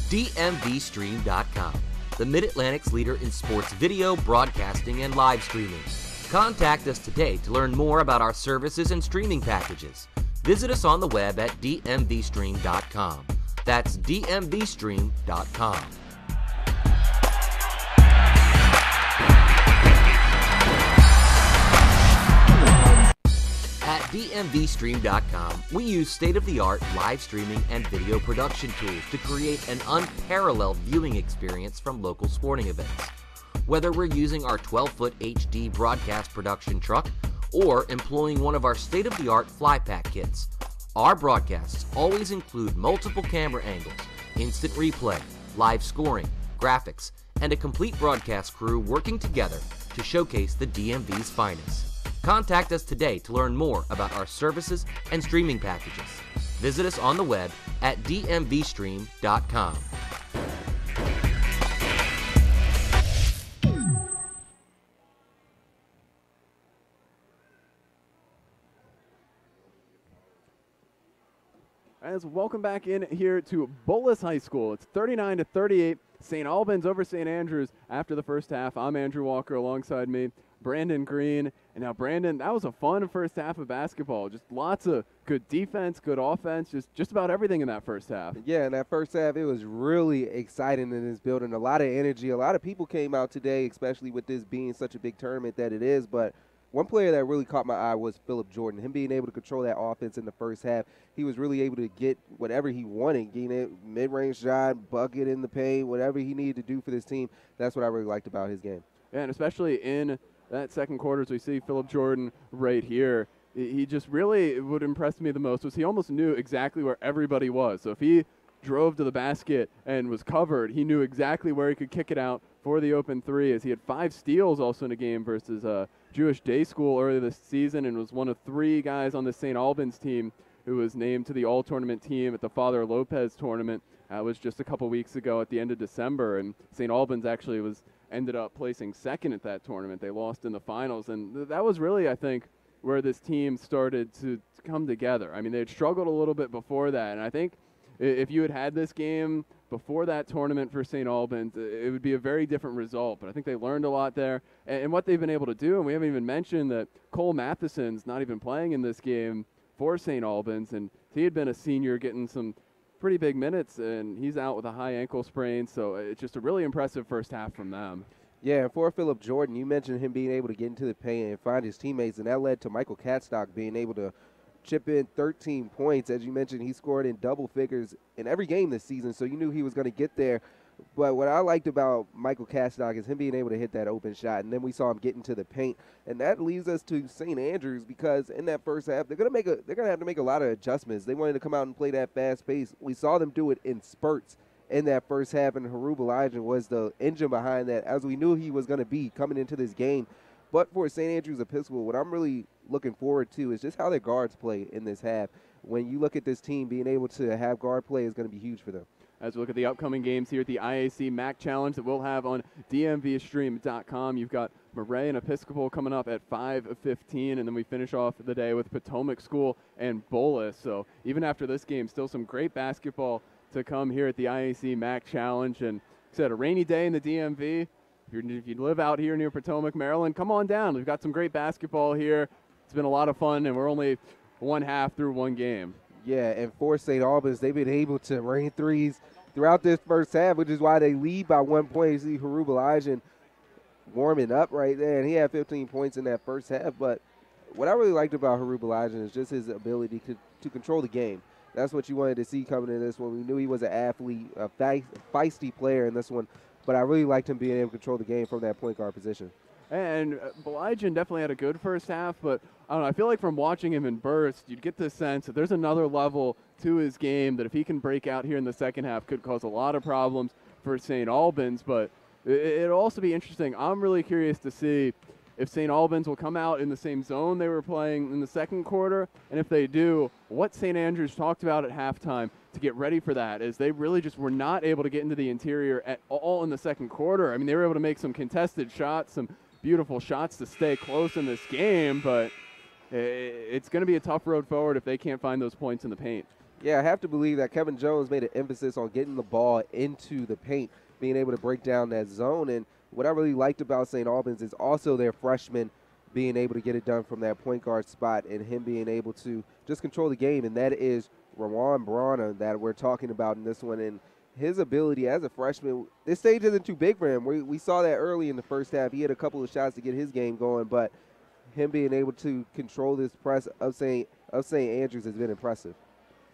DMVSTREAM.com, the Mid-Atlantic's leader in sports video, broadcasting, and live streaming. Contact us today to learn more about our services and streaming packages. Visit us on the web at DMVSTREAM.com. That's DMVSTREAM.com. At DMVSTREAM.com, we use state-of-the-art live streaming and video production tools to create an unparalleled viewing experience from local sporting events. Whether we're using our 12-foot HD broadcast production truck or employing one of our state-of-the-art fly pack kits, our broadcasts always include multiple camera angles, instant replay, live scoring, graphics, and a complete broadcast crew working together to showcase the DMV's finest. Contact us today to learn more about our services and streaming packages. Visit us on the web at DMVStream.com. As welcome back in here to Bullis High School. It's 39-38. St. Albans over St. Andrews after the first half. I'm Andrew Walker, alongside me, Brandon Green. And now, Brandon, that was a fun first half of basketball. Just lots of good defense, good offense, just about everything in that first half. Yeah, in that first half, it was really exciting in this building. A lot of energy. A lot of people came out today, especially with this being such a big tournament that it is. But one player that really caught my eye was Phillip Jordan. Him being able to control that offense in the first half, he was really able to get whatever he wanted, getting it mid-range shot, bucket in the paint, whatever he needed to do for this team. That's what I really liked about his game. Yeah, and especially in that second quarter, as we see Phillip Jordan right here, he just really, what impressed me the most was he almost knew exactly where everybody was. So if he drove to the basket and was covered, he knew exactly where he could kick it out for the open three, as he had 5 steals also in a game versus Jewish Day School earlier this season, and was one of 3 guys on the St. Albans team who was named to the all-tournament team at the Father Lopez tournament. That was just a couple weeks ago at the end of December, and St. Albans actually ended up placing second at that tournament. They lost in the finals, and that was really, I think, where this team started to come together. I mean, they had struggled a little bit before that, and I think if you had this game before that tournament for St. Albans, it would be a very different result. But I think they learned a lot there, and what they've been able to do, and we haven't even mentioned that Cole Matheson's not even playing in this game for St. Albans, and he had been a senior getting some pretty big minutes, and he's out with a high ankle sprain, so it's just a really impressive first half from them. Yeah, and for Phillip Jordan, you mentioned him being able to get into the paint and find his teammates, and that led to Michael Catstock being able to chip in 13 points. As you mentioned, he scored in double figures in every game this season, so you knew he was going to get there. But what I liked about Michael Catstock is him being able to hit that open shot, and then we saw him get into the paint. And that leads us to St. Andrews, because in that first half, they're going to have to make a lot of adjustments. They wanted to come out and play that fast pace. We saw them do it in spurts in that first half, and Harub Elijah was the engine behind that, as we knew he was going to be coming into this game. But for St. Andrews Episcopal, what I'm really looking forward to is just how their guards play in this half. When you look at this team, being able to have guard play is going to be huge for them. As we look at the upcoming games here at the IAC MAC Challenge that we'll have on DMVStream.com, you've got Murray and Episcopal coming up at 5:15, and then we finish off the day with Potomac School and Bullis. So even after this game, still some great basketball to come here at the IAC MAC Challenge. And like I said, a rainy day in the DMV. If you live out here near Potomac, Maryland, come on down. We've got some great basketball here. It's been a lot of fun, and we're only one half through one game. Yeah, and for St. Albans, they've been able to rain threes throughout this first half, which is why they lead by 1 point. You see Haru Balajian warming up right there, and he had 15 points in that first half. But what I really liked about Haru Balajian is just his ability to control the game. That's what you wanted to see coming in this one. We knew he was an athlete, a feisty player in this one, but I really liked him being able to control the game from that point guard position. And Balajian definitely had a good first half, but I don't know, I feel like from watching him in bursts, you'd get this sense that there's another level to his game that if he can break out here in the second half could cause a lot of problems for St. Albans. But it'll also be interesting. I'm really curious to see if St. Albans will come out in the same zone they were playing in the second quarter, and if they do, what St. Andrews talked about at halftime to get ready for that, is they really just were not able to get into the interior at all in the second quarter. I mean, they were able to make some contested shots, some beautiful shots to stay close in this game, but it's going to be a tough road forward if they can't find those points in the paint. Yeah, I have to believe that Kevin Jones made an emphasis on getting the ball into the paint, being able to break down that zone. And what I really liked about St. Albans is also their freshmen being able to get it done from that point guard spot and him being able to just control the game, and that is Rawan Brana that we're talking about in this one. And his ability as a freshman, this stage isn't too big for him. We saw that early in the first half. He had a couple of shots to get his game going, but him being able to control this press of St. Andrews has been impressive.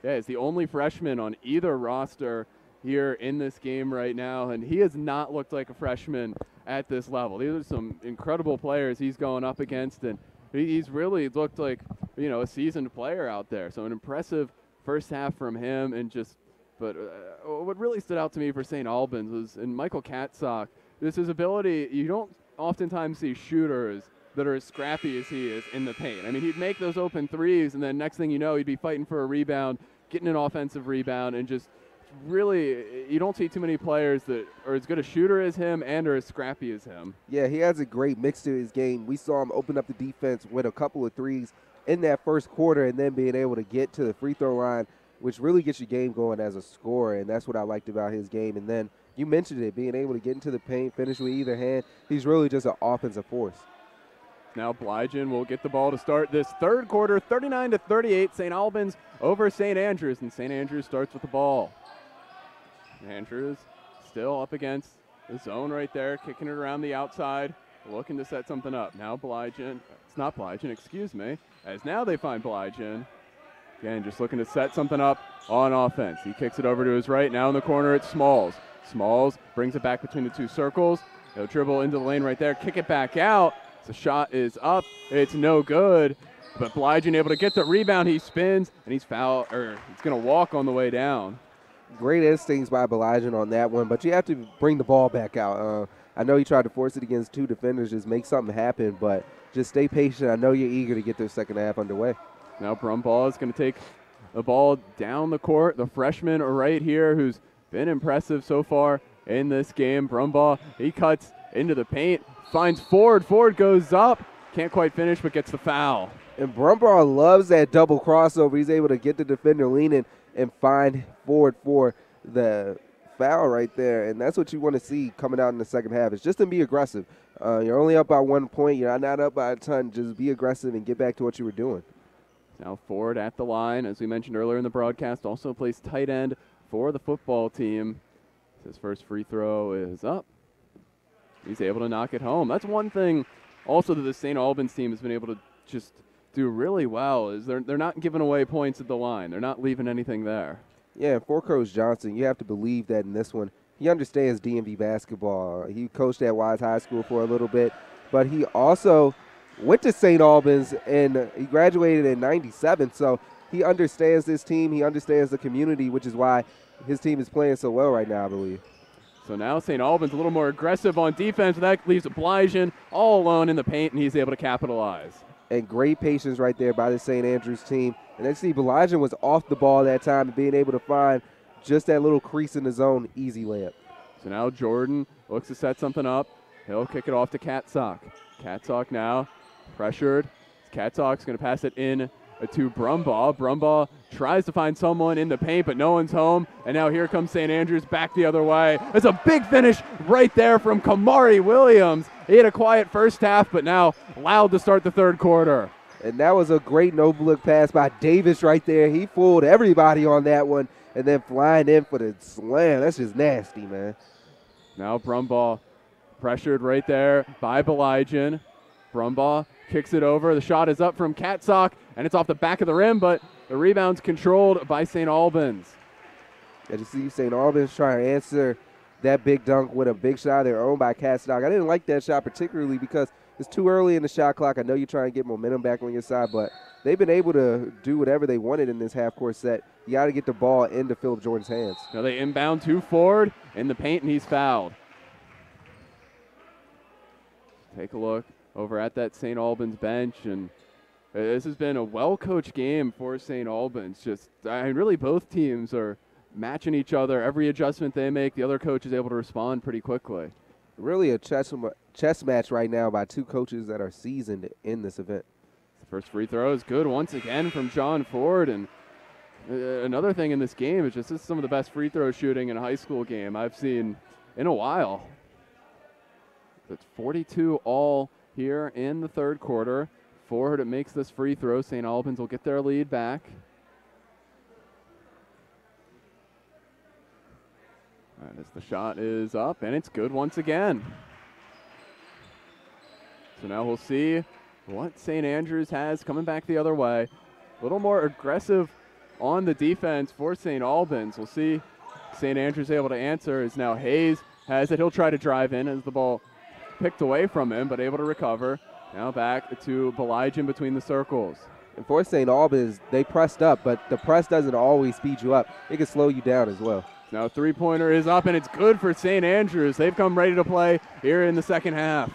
Yeah, he's the only freshman on either roster here in this game right now, and he has not looked like a freshman at this level. These are some incredible players he's going up against, and he's really looked like, you know, a seasoned player out there. So an impressive first half from him, and just, but what really stood out to me for St. Albans was in Michael Katsock, this his ability. You don't oftentimes see shooters that are as scrappy as he is in the paint. I mean, he'd make those open threes, and then next thing you know, he'd be fighting for a rebound, getting an offensive rebound, and just really, you don't see too many players that are as good a shooter as him and are as scrappy as him. Yeah, he has a great mix to his game. We saw him open up the defense with a couple of threes in that first quarter, and then being able to get to the free throw line, which really gets your game going as a scorer, and that's what I liked about his game. And then you mentioned it, being able to get into the paint, finish with either hand. He's really just an offensive force. Now Blygen will get the ball to start this third quarter, 39-38. St. Albans over St. Andrews, and St. Andrews starts with the ball. Andrews still up against the zone right there, kicking it around the outside, looking to set something up. Now Blygen, it's not Blygen, excuse me, as now they find Blygen. Again, just looking to set something up on offense. He kicks it over to his right. Now in the corner, it's Smalls. Smalls brings it back between the two circles. He'll dribble into the lane right there, kick it back out. The shot is up. It's no good. But Blygen able to get the rebound. He spins, and he's foul, or he's going to walk on the way down. Great instincts by Blygen on that one, but you have to bring the ball back out. I know he tried to force it against two defenders, just make something happen, but just stay patient. I know you're eager to get this second half underway. Now Brumbaugh is going to take the ball down the court. The freshman right here who's been impressive so far in this game. Brumbaugh, he cuts into the paint, finds Ford. Ford goes up, can't quite finish, but gets the foul. And Brumbaugh loves that double crossover. He's able to get the defender leaning and find Ford for the foul right there. And that's what you want to see coming out in the second half, is just to be aggressive. You're only up by 1 point. You're not up by a ton. Just be aggressive and get back to what you were doing. Now Ford at the line, as we mentioned earlier in the broadcast, also plays tight end for the football team. His first free throw is up. He's able to knock it home. That's one thing also that the St. Albans team has been able to just do really well, is they're not giving away points at the line. They're not leaving anything there. Yeah, and for Coach Johnson, you have to believe that in this one, he understands DMV basketball. He coached at Wise High School for a little bit, but he also went to St. Albans, and he graduated in '97, so he understands this team. He understands the community, which is why his team is playing so well right now, I believe. So now St. Albans a little more aggressive on defense. That leaves Blygen all alone in the paint, and he's able to capitalize. And great patience right there by the St. Andrews team. And then see, Blygen was off the ball that time and being able to find just that little crease in the zone, easy layup. So now Jordan looks to set something up. He'll kick it off to Katsock. Katsock now pressured. Katsock's going to pass it in to Brumbaugh. Brumbaugh tries to find someone in the paint, but no one's home. And now here comes St. Andrews back the other way. It's a big finish right there from Kamari Williams. He had a quiet first half, but now loud to start the third quarter. And that was a great no-look pass by Davis right there. He fooled everybody on that one, and then flying in for the slam. That's just nasty, man. Now Brumbaugh pressured right there by Belijin. Brumbaugh kicks it over. The shot is up from Katsock, and it's off the back of the rim, but the rebound's controlled by St. Albans. As you see, St. Albans trying to answer that big dunk with a big shot of their own by Katsock. I didn't like that shot particularly because it's too early in the shot clock. I know you're trying to get momentum back on your side, but they've been able to do whatever they wanted in this half-court set. You got to get the ball into Philip Jordan's hands. Now they inbound to Ford in the paint, and he's fouled. Take a look over at that St. Albans bench, and this has been a well-coached game for St. Albans. Really both teams are matching each other. Every adjustment they make, the other coach is able to respond pretty quickly. Really a chess match right now by two coaches that are seasoned in this event. The first free throw is good once again from John Ford. And another thing in this game is just this is some of the best free throw shooting in a high school game I've seen in a while. It's 42 all here in the third quarter. Ford makes this free throw. St. Albans will get their lead back. And as the shot is up, and it's good once again. So now we'll see what St. Andrews has coming back the other way. A little more aggressive on the defense for St. Albans. We'll see St. Andrews able to answer as now Hayes has it. He'll try to drive in as the ball picked away from him, but able to recover. Now back to Belijin between the circles. And for St. Albans, they pressed up, but the press doesn't always speed you up. It can slow you down as well. Now a three-pointer is up, and it's good for St. Andrews. They've come ready to play here in the second half.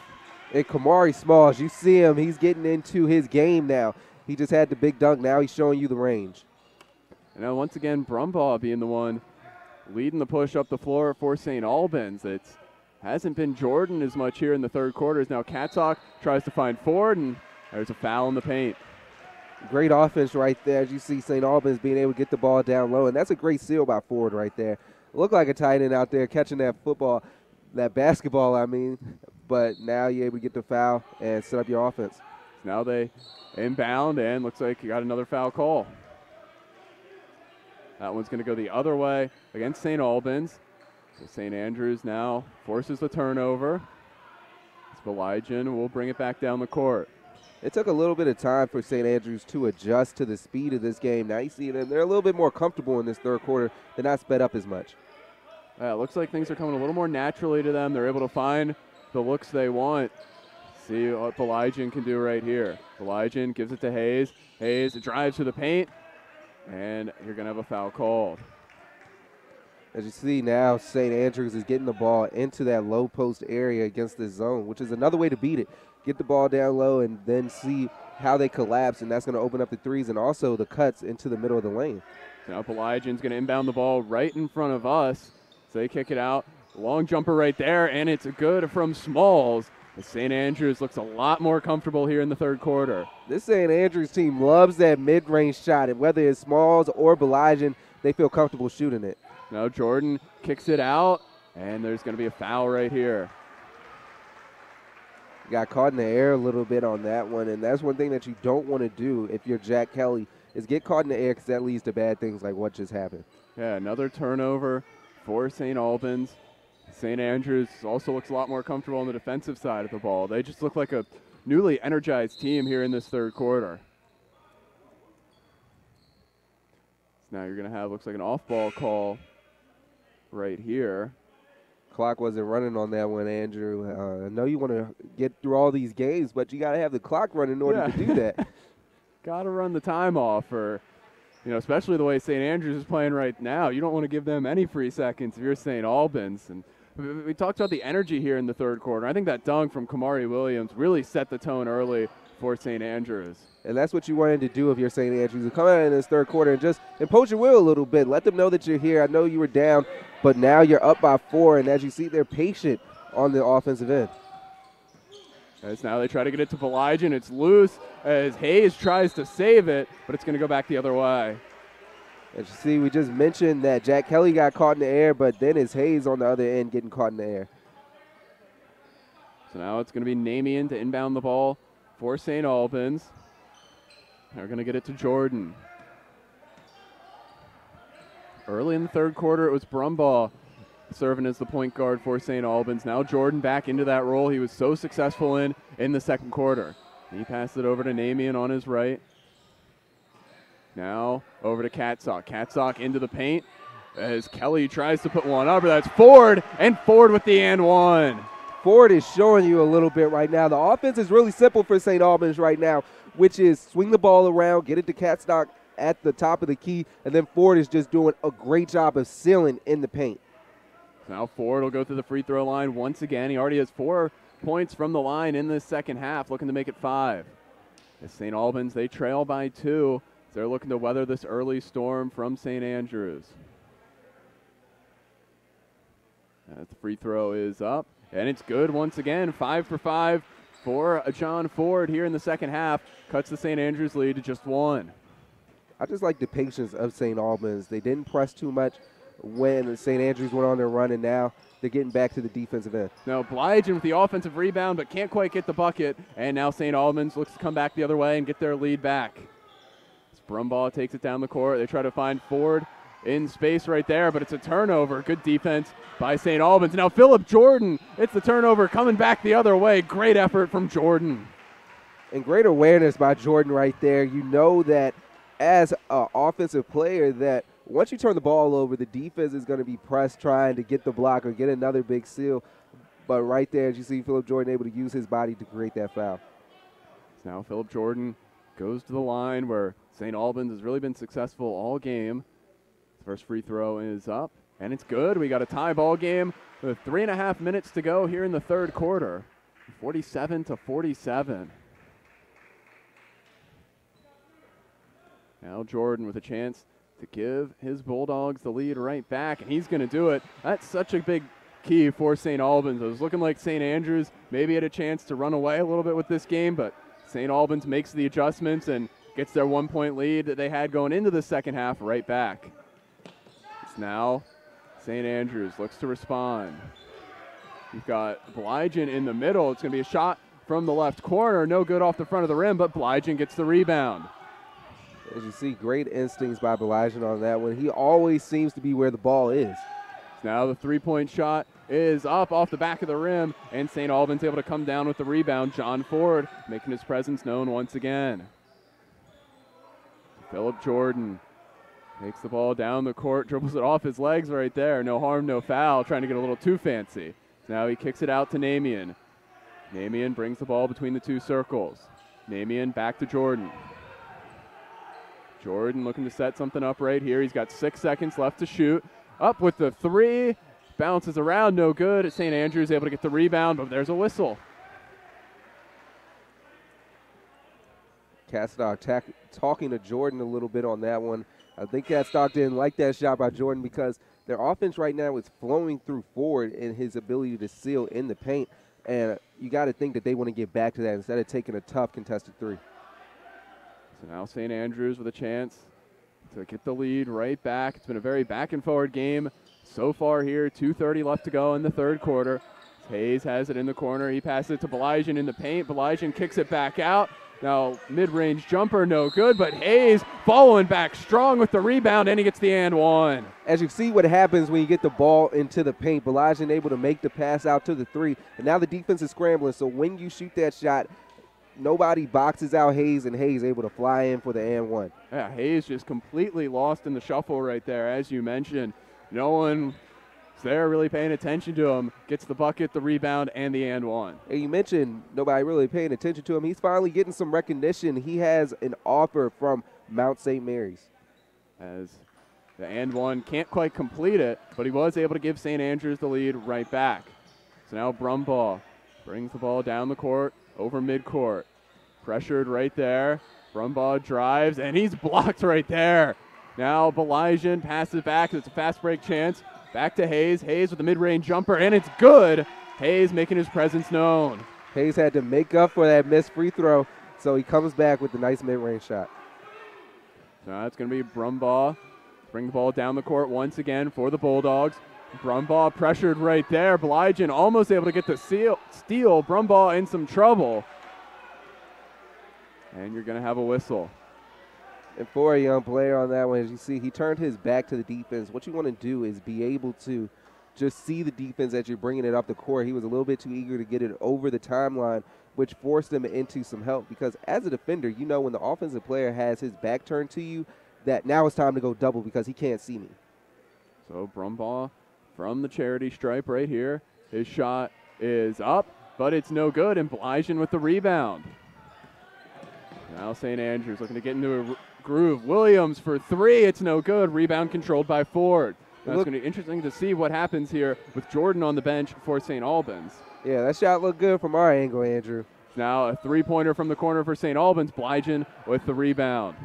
And Kamari Smalls, you see him. He's getting into his game now. He just had the big dunk. Now he's showing you the range. And now once again, Brumbaugh being the one leading the push up the floor for St. Albans. It hasn't been Jordan as much here in the third quarter. As now Katsock tries to find Ford, and there's a foul in the paint. Great offense right there. As you see St. Albans being able to get the ball down low, and that's a great steal by Ford right there. Looked like a tight end out there catching that basketball, I mean. But now you're able to get the foul and set up your offense. Now they inbound, and looks like you got another foul call. That one's going to go the other way against St. Albans. So St. Andrews now forces the turnover. Belijin will bring it back down the court. It took a little bit of time for St. Andrews to adjust to the speed of this game. Now you see them, they're a little bit more comfortable in this third quarter. They're not sped up as much. It looks like things are coming a little more naturally to them. They're able to find the looks they want. See what Belijin can do right here. Belijin gives it to Hayes. Hayes drives to the paint, and you're going to have a foul called. As you see now, St. Andrews is getting the ball into that low post area against the zone, which is another way to beat it. Get the ball down low and then see how they collapse, and that's going to open up the threes and also the cuts into the middle of the lane. Now Belijin's going to inbound the ball right in front of us. So they kick it out. Long jumper right there, and it's good from Smalls. St. Andrews looks a lot more comfortable here in the third quarter. This St. Andrews team loves that mid-range shot, and whether it's Smalls or Belijin, they feel comfortable shooting it. Now Jordan kicks it out, and there's going to be a foul right here. Got caught in the air a little bit on that one, and that's one thing that you don't want to do if you're Jack Kelly is get caught in the air because that leads to bad things like what just happened. Yeah, another turnover for St. Albans. St. Andrews also looks a lot more comfortable on the defensive side of the ball. They just look like a newly energized team here in this third quarter. So now you're going to have, looks like an off-ball call right here. Clock wasn't running on that one, Andrew. I know you want to get through all these games, but you got to have the clock running in order to do that. Got to run the time off, or, especially the way St. Andrews is playing right now. You don't want to give them any free seconds if you're St. Albans. And we talked about the energy here in the third quarter. I think that dunk from Kamari Williams really set the tone early for St. Andrews. And that's what you wanted to do if you're St. Andrews. You come out in this third quarter and just impose your will a little bit. Let them know that you're here. I know you were down, but now you're up by 4, and as you see, they're patient on the offensive end. As now they try to get it to Belijin. It's loose as Hayes tries to save it, but it's going to go back the other way. As you see, we just mentioned that Jack Kelly got caught in the air, but then it's Hayes on the other end getting caught in the air. So now it's going to be Namian to inbound the ball for St. Albans. They're going to get it to Jordan. Early in the third quarter, it was Brumbaugh serving as the point guard for St. Albans. Now Jordan back into that role he was so successful in the second quarter. He passed it over to Namian on his right. Now over to Katsock. Katsock into the paint as Kelly tries to put one up. That's Ford, and Ford with the and one. Ford is showing you a little bit right now. The offense is really simple for St. Albans right now, which is swing the ball around, get it to Katsock at the top of the key, and then Ford is just doing a great job of sealing in the paint. Now Ford will go to the free throw line once again. He already has 4 points from the line in the second half, looking to make it 5. As St. Albans, they trail by 2. They're looking to weather this early storm from St. Andrews. The free throw is up, and it's good once again. 5 for 5 for John Ford here in the second half. Cuts the St. Andrews lead to just 1. I just like the patience of St. Albans. They didn't press too much when St. Andrews went on their run, and now they're getting back to the defensive end. Now Blygen with the offensive rebound, but can't quite get the bucket, and now St. Albans looks to come back the other way and get their lead back. Brumbaugh takes it down the court. They try to find Ford in space right there, but it's a turnover. Good defense by St. Albans. Now Philip Jordan, it's the turnover coming back the other way. Great effort from Jordan. And great awareness by Jordan right there. You know that as an offensive player that once you turn the ball over, the defense is going to be pressed trying to get the block or get another big steal. But right there, as you see Philip Jordan able to use his body to create that foul. Now Philip Jordan goes to the line where St. Albans has really been successful all game. First free throw is up, and it's good. We got a tie ball game with 3.5 minutes to go here in the third quarter. 47-47. Now Jordan with a chance to give his Bulldogs the lead right back, and he's going to do it. That's such a big key for St. Albans. It was looking like St. Andrews maybe had a chance to run away a little bit with this game, but St. Albans makes the adjustments and gets their 1-point lead that they had going into the second half right back. It's now St. Andrews looks to respond. You've got Blygen in the middle. It's going to be a shot from the left corner. No good off the front of the rim, but Blygen gets the rebound. As you see, great instincts by Blygen on that one. He always seems to be where the ball is. Now the three-point shot is up off the back of the rim, and St. Albans able to come down with the rebound. John Ford making his presence known once again. Philip Jordan takes the ball down the court, dribbles it off his legs right there. No harm, no foul, trying to get a little too fancy. Now he kicks it out to Namian. Namian brings the ball between the two circles. Namian back to Jordan. Jordan looking to set something up right here. He's got 6 seconds left to shoot. Up with the three. Bounces around, no good. St. Andrews able to get the rebound, but there's a whistle. Katsock talking to Jordan a little bit on that one. I think Katsock didn't like that shot by Jordan because their offense right now is flowing through Ford and his ability to seal in the paint. And you got to think that they want to get back to that instead of taking a tough contested three. So now St. Andrews with a chance to get the lead right back. It's been a very back and forward game so far here. 2:30 left to go in the third quarter. Hayes has it in the corner. He passes it to Blygen in the paint. Blygen kicks it back out. Now mid-range jumper, no good, but Hayes following back strong with the rebound, and he gets the and one. As you see what happens when you get the ball into the paint, Blygen able to make the pass out to the three, and now the defense is scrambling, so when you shoot that shot, nobody boxes out Hayes, and Hayes able to fly in for the and one. Yeah, Hayes just completely lost in the shuffle right there, as you mentioned. No one's there really paying attention to him. Gets the bucket, the rebound, and the and one. And you mentioned nobody really paying attention to him. He's finally getting some recognition. He has an offer from Mount St. Mary's. As the and one can't quite complete it, but he was able to give St. Andrews the lead right back. So now Brumbaugh brings the ball down the court, over midcourt. Pressured right there. Brumbaugh drives, and he's blocked right there. Now Blygen passes back. It's a fast break chance. Back to Hayes. Hayes with the mid-range jumper, and it's good. Hayes making his presence known. Hayes had to make up for that missed free throw, so he comes back with a nice mid-range shot. So that's going to be Brumbaugh. Bring the ball down the court once again for the Bulldogs. Brumbaugh pressured right there. Blygen almost able to get the steal. Brumbaugh in some trouble. And you're going to have a whistle. And for a young player on that one, as you see, he turned his back to the defense. What you want to do is be able to just see the defense as you're bringing it up the court. He was a little bit too eager to get it over the timeline, which forced him into some help, because as a defender, you know when the offensive player has his back turned to you, that now it's time to go double because he can't see me. So Brumbaugh from the charity stripe right here. His shot is up, but it's no good, and Blygen with the rebound. Now St. Andrews looking to get into a groove. Williams for three. It's no good. Rebound controlled by Ford. Now it's going to be interesting to see what happens here with Jordan on the bench for St. Albans. Yeah, that shot looked good from our angle, Andrew. Now a three-pointer from the corner for St. Albans. Blygen with the rebound.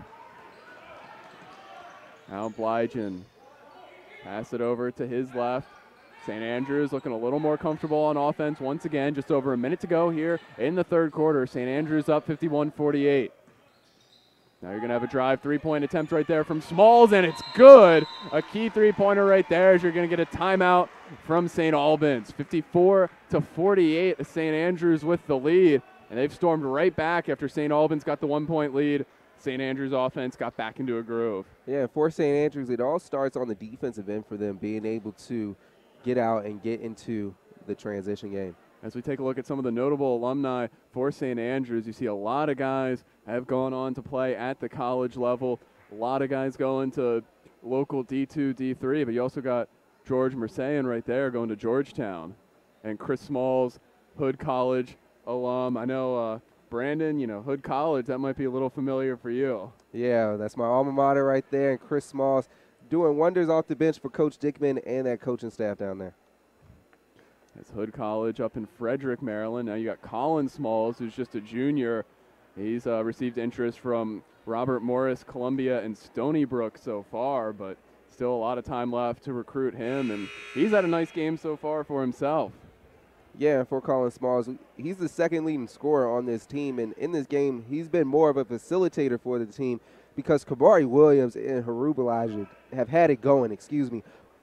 Now Blygen pass it over to his left. St. Andrews looking a little more comfortable on offense once again. Just over a minute to go here in the third quarter. St. Andrews up 51-48. Now you're going to have a drive three-point attempt right there from Smalls, and it's good. A key three-pointer right there as you're going to get a timeout from St. Albans. 54-48, St. Andrews with the lead, and they've stormed right back after St. Albans got the one-point lead. St. Andrews offense got back into a groove. Yeah, for St. Andrews, it all starts on the defensive end for them being able to get out and get into the transition game. As we take a look at some of the notable alumni for St. Andrews, you see a lot of guys have gone on to play at the college level. A lot of guys going to local D2, D3, but you also got George Mersayan right there going to Georgetown. And Chris Smalls, Hood College alum. I know, Brandon, Hood College, that might be a little familiar for you. Yeah, that's my alma mater right there. And Chris Smalls doing wonders off the bench for Coach Dickman and that coaching staff down there. That's Hood College up in Frederick, Maryland. Now you got Colin Smalls, who's just a junior. He's received interest from Robert Morris, Columbia, and Stony Brook so far, but still a lot of time left to recruit him, and he's had a nice game so far for himself. Yeah, for Colin Smalls, he's the second leading scorer on this team, and in this game, he's been more of a facilitator for the team because Kamari Williams and Haru Balaji have had it going,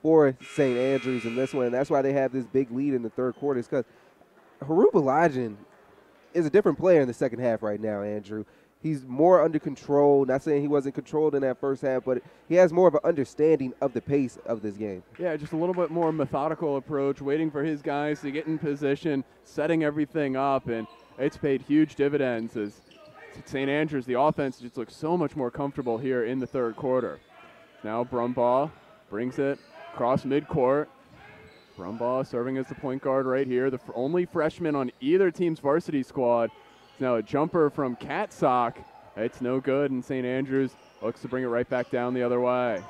for St. Andrews in this one, and that's why they have this big lead in the third quarter. It's because Haru Balaji is a different player in the second half right now, Andrew. He's more under control. Not saying he wasn't controlled in that first half, but he has more of an understanding of the pace of this game. Yeah, just a little bit more methodical approach, waiting for his guys to get in position, setting everything up, and it's paid huge dividends as St. Andrews, the offense just looks so much more comfortable here in the third quarter. Now Brumbaugh brings it across midcourt. Brumbaugh serving as the point guard right here, the only freshman on either team's varsity squad. Now a jumper from Catsock. It's no good, and St. Andrews looks to bring it right back down the other way.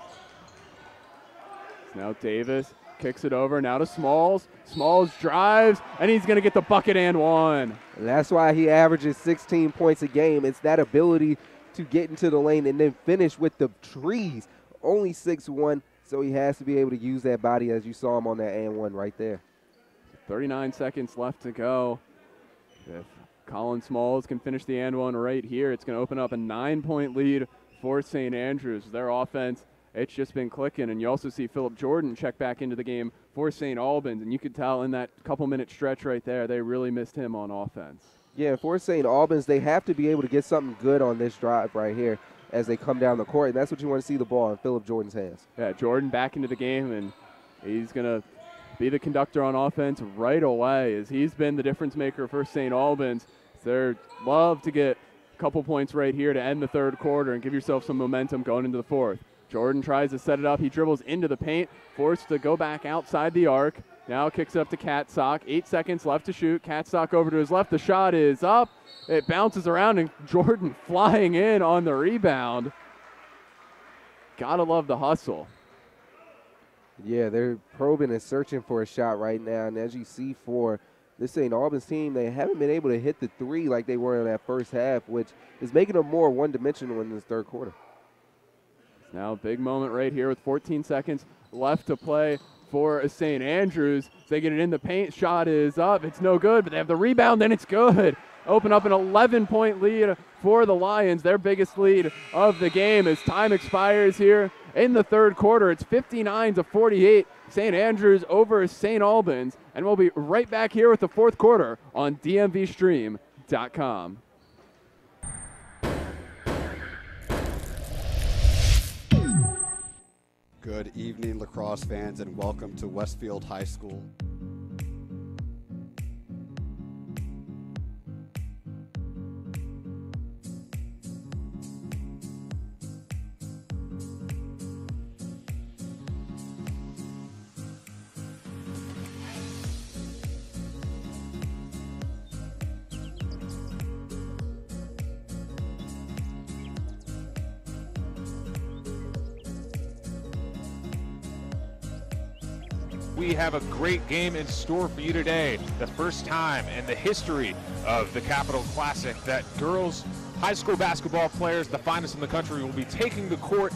Now Davis kicks it over, now to Smalls. Smalls drives, and he's going to get the bucket and one. And that's why he averages 16 points a game. It's that ability to get into the lane and then finish with the trees. Only 6'1", so he has to be able to use that body as you saw him on that and one right there. 39 seconds left to go. If Colin Smalls can finish the and one right here, it's going to open up a 9-point lead for St. Andrews. Their offense, it's just been clicking, and you also see Philip Jordan check back into the game for St. Albans, and you could tell in that couple-minute stretch right there, they really missed him on offense. Yeah, for St. Albans, they have to be able to get something good on this drive right here as they come down the court, and that's what you want to see the ball in Philip Jordan's hands. Yeah, Jordan back into the game, and he's going to be the conductor on offense right away as he's been the difference maker for St. Albans. They're love to get a couple points right here to end the third quarter and give yourself some momentum going into the fourth. Jordan tries to set it up. He dribbles into the paint, forced to go back outside the arc. Now kicks it up to Catsock. 8 seconds left to shoot. Catsock over to his left. The shot is up. It bounces around, and Jordan flying in on the rebound. Gotta love the hustle. Yeah, they're probing and searching for a shot right now, and as you see for this St. Albans team, they haven't been able to hit the three like they were in that first half, which is making them more one-dimensional in this third quarter. Now a big moment right here with 14 seconds left to play for St. Andrews. They get it in the paint. Shot is up. It's no good, but they have the rebound, and it's good. Open up an 11-point lead for the Lions, their biggest lead of the game as time expires here in the third quarter. It's 59-48. St. Andrews over St. Albans, and we'll be right back here with the fourth quarter on DMVSTREAM.com. Good evening, lacrosse fans, and welcome to Westfield High School. We have a great game in store for you today. The first time in the history of the Capital Classic that girls high school basketball players, the finest in the country, will be taking the court.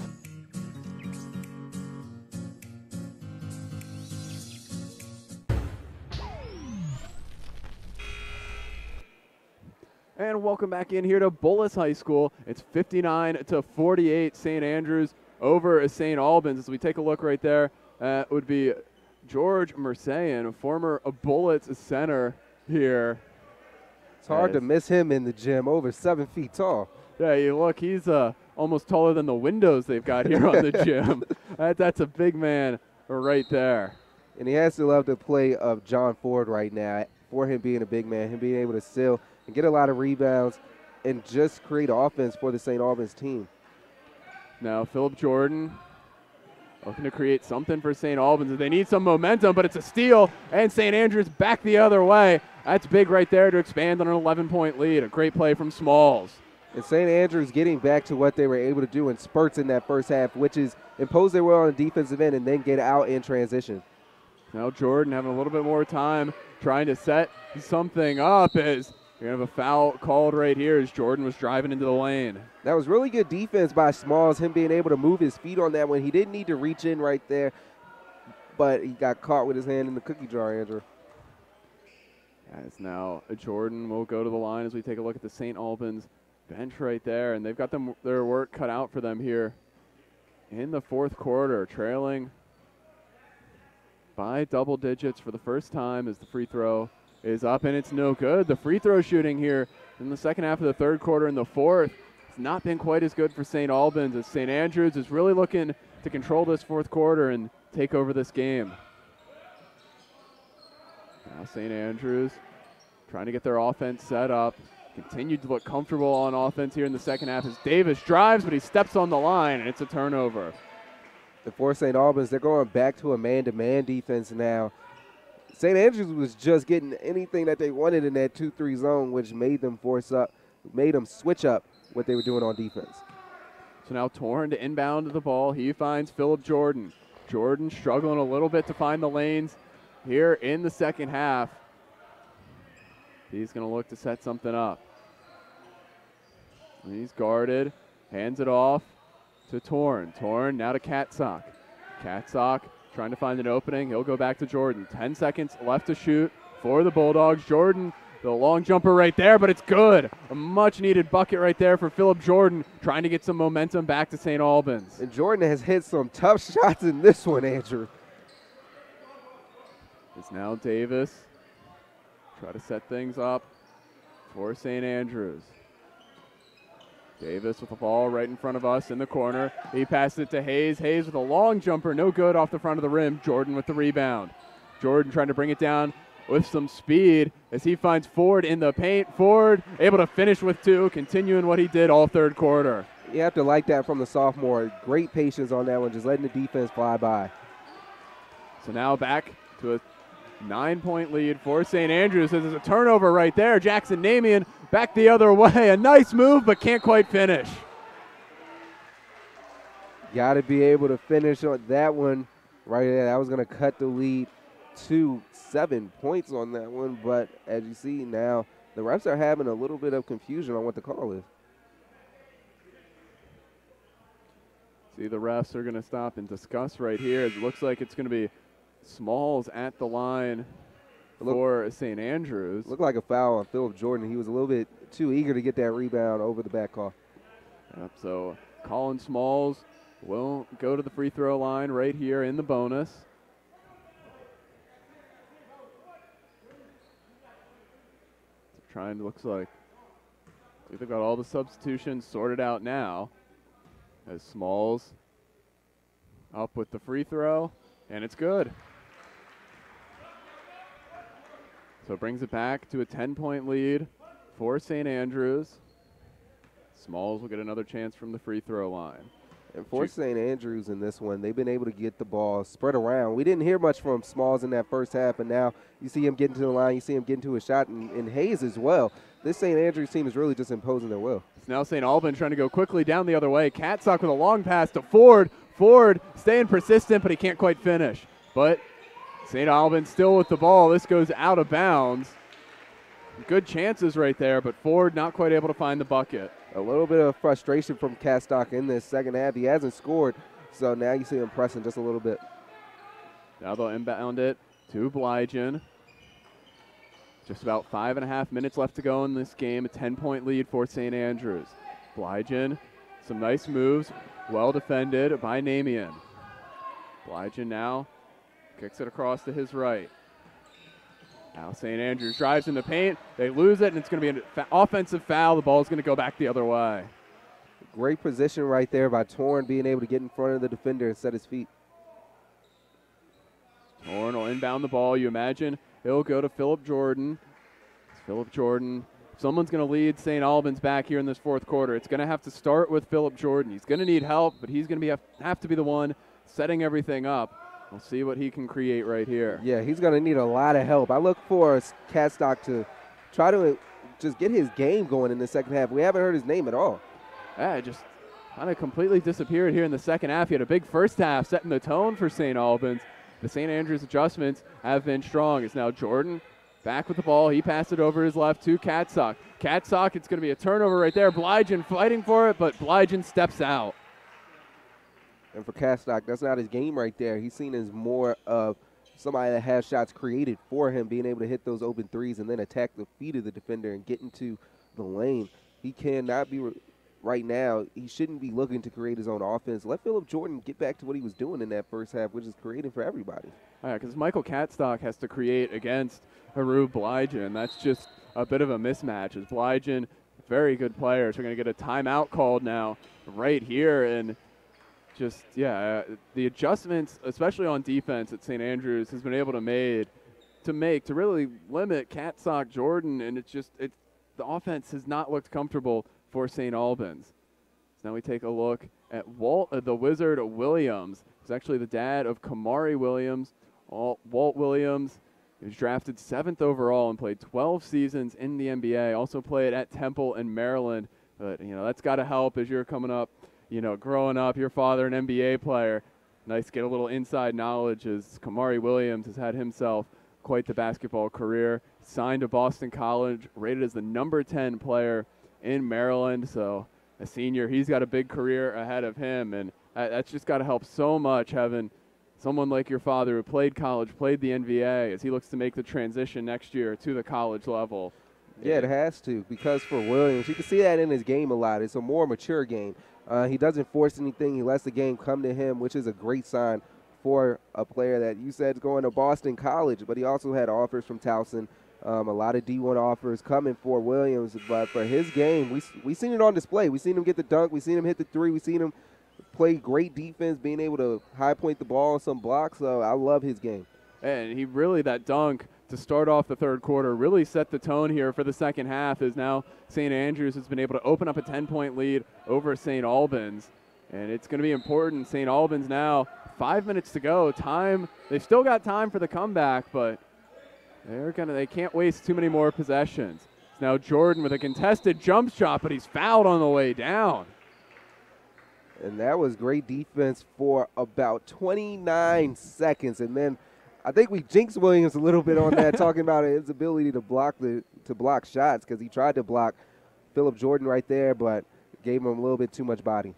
And welcome back in here to Bullis High School. It's 59-48 St. Andrews over St. Albans. As we take a look right there, it would be George Mersayan, a former Bullets center here. It's hard to miss him in the gym, over 7 feet tall. Yeah, you look, he's almost taller than the windows they've got here on the gym. That's a big man right there. And he has to love the play of John Ford right now for him being a big man, him being able to steal and get a lot of rebounds and just create offense for the St. Albans team. Now Philip Jordan looking to create something for St. Albans. They need some momentum, but it's a steal, and St. Andrews back the other way. That's big right there to expand on an 11-point lead. A great play from Smalls. And St. Andrews getting back to what they were able to do in spurts in that first half, which is impose their will on the defensive end and then get out in transition. Now Jordan having a little bit more time trying to set something up as you're going to have a foul called right here as Jordan was driving into the lane. That was really good defense by Smalls, him being able to move his feet on that one. He didn't need to reach in right there, but he got caught with his hand in the cookie jar, Andrew. As now Jordan will go to the line as we take a look at the St. Albans bench right there, and they've got their work cut out for them here in the fourth quarter, trailing by double digits for the first time as the free throw is up, and it's no good. The free throw shooting here in the second half of the third quarter and the fourth has not been quite as good for St. Albans, as St. Andrews is really looking to control this fourth quarter and take over this game. Now St. Andrews trying to get their offense set up. Continued to look comfortable on offense here in the second half as Davis drives, but he steps on the line, and it's a turnover. And for St. Albans, they're going back to a man-to-man defense now. St. Andrews was just getting anything that they wanted in that 2-3 zone, which made them switch up what they were doing on defense. So now Torn to inbound the ball. He finds Philip Jordan. Jordan struggling a little bit to find the lanes here in the second half. He's going to look to set something up. And he's guarded, hands it off to Torn. Torn now to Katsock. Katsock trying to find an opening. He'll go back to Jordan. 10 seconds left to shoot for the Bulldogs. Jordan, the long jumper right there, but it's good. A much-needed bucket right there for Philip Jordan, trying to get some momentum back to St. Albans. And Jordan has hit some tough shots in this one, Andrew. It's now Davis. Try to set things up for St. Andrews. Davis with the ball right in front of us in the corner. He passes it to Hayes. Hayes with a long jumper, no good off the front of the rim. Jordan with the rebound. Jordan trying to bring it down with some speed as he finds Ford in the paint. Ford able to finish with two, continuing what he did all third quarter. You have to like that from the sophomore. Great patience on that one, just letting the defense fly by. So now back to a 9-point lead for St. Andrews. There's a turnover right there. Jackson Namian back the other way. A nice move, but can't quite finish. Got to be able to finish on that one right there. That was going to cut the lead to 7 points on that one. But as you see now, the refs are having a little bit of confusion on what the call is. See, the refs are going to stop and discuss right here. It looks like it's going to be Smalls at the line for St. Andrews. Looked like a foul on Philip Jordan. He was a little bit too eager to get that rebound over the back call. Yep, so Colin Smalls will go to the free throw line right here in the bonus. Looks like they've got all the substitutions sorted out now as Smalls Up with the free throw, and it's good. So it brings it back to a 10-point lead for St. Andrews. Smalls will get another chance from the free throw line. And for St. Andrews in this one, they've been able to get the ball spread around. We didn't hear much from Smalls in that first half, and now you see him getting to the line, you see him getting to a shot, and Hayes as well. This St. Andrews team is really just imposing their will. It's now St. Albans trying to go quickly down the other way. Katsock with a long pass to Ford. Ford staying persistent, but he can't quite finish. But St. Albans still with the ball. This goes out of bounds. Good chances right there, but Ford not quite able to find the bucket. A little bit of frustration from Katsock in this second half. He hasn't scored, so now you see him pressing just a little bit. Now they'll inbound it to Blygen. Just about 5.5 minutes left to go in this game. A 10-point lead for St. Andrews. Blygen, some nice moves. Well defended by Namian. Blygen now kicks it across to his right. Now St. Andrews drives in the paint. They lose it, and it's going to be an offensive foul. The ball is going to go back the other way. Great position right there by Torn, being able to get in front of the defender and set his feet. Torn will inbound the ball. You imagine he'll go to Philip Jordan. It's Philip Jordan. Someone's going to lead St. Albans back here in this fourth quarter. It's going to have to start with Philip Jordan. He's going to need help, but he's going to have to be the one setting everything up. We'll see what he can create right here. Yeah, he's going to need a lot of help. I look for Katsock to try to just get his game going in the second half. We haven't heard his name at all. Yeah, just kind of completely disappeared here in the second half. He had a big first half setting the tone for St. Albans. The St. Andrews adjustments have been strong. It's now Jordan back with the ball. He passed it over his left to Katsock. Katsock, it's going to be a turnover right there. Blygen fighting for it, but Blygen steps out. And for Katsock, that's not his game right there. He's seen as more of somebody that has shots created for him, being able to hit those open threes and then attack the feet of the defender and get into the lane. He cannot be right now. He shouldn't be looking to create his own offense. Let Philip Jordan get back to what he was doing in that first half, which is creating for everybody. Yeah, because Michael Katsock has to create against Haru Blygen. That's just a bit of a mismatch. As Blygen, very good players, are going to get a timeout called now right here. And just, yeah, the adjustments, especially on defense at St. Andrews, has been able to make to really limit Katsock Jordan. And the offense has not looked comfortable for St. Albans. So now we take a look at the Wizard Williams. He's actually the dad of Kamari Williams. Walt Williams, he was drafted 7th overall and played 12 seasons in the NBA. Also played at Temple in Maryland. But, that's got to help as you're coming up, growing up. Your father, an NBA player. Nice to get a little inside knowledge as Kamari Williams has had himself quite the basketball career. Signed to Boston College, rated as the number 10 player in Maryland. So a senior, he's got a big career ahead of him. And that's just got to help so much, having someone like your father who played college, played the NBA, as he looks to make the transition next year to the college level. Yeah, it has to, because for Williams, you can see that in his game a lot. It's a more mature game. He doesn't force anything. He lets the game come to him, which is a great sign for a player that you said is going to Boston College, but he also had offers from Towson, a lot of D1 offers coming for Williams. But for his game, we seen it on display. We seen him get the dunk. We seen him hit the three. We seen him play great defense, being able to high point the ball on some blocks. So I love his game. And he really, that dunk to start off the third quarter, really set the tone here for the second half, as now St. Andrews has been able to open up a 10-point lead over St. Albans. And it's going to be important. St. Albans now, 5 minutes to go. They've still got time for the comeback, but they can't waste too many more possessions. It's now Jordan with a contested jump shot, but he's fouled on the way down. And that was great defense for about 29 seconds. And then I think we jinxed Williams a little bit on that, talking about his ability to block shots, because he tried to block Philip Jordan right there, but gave him a little bit too much body.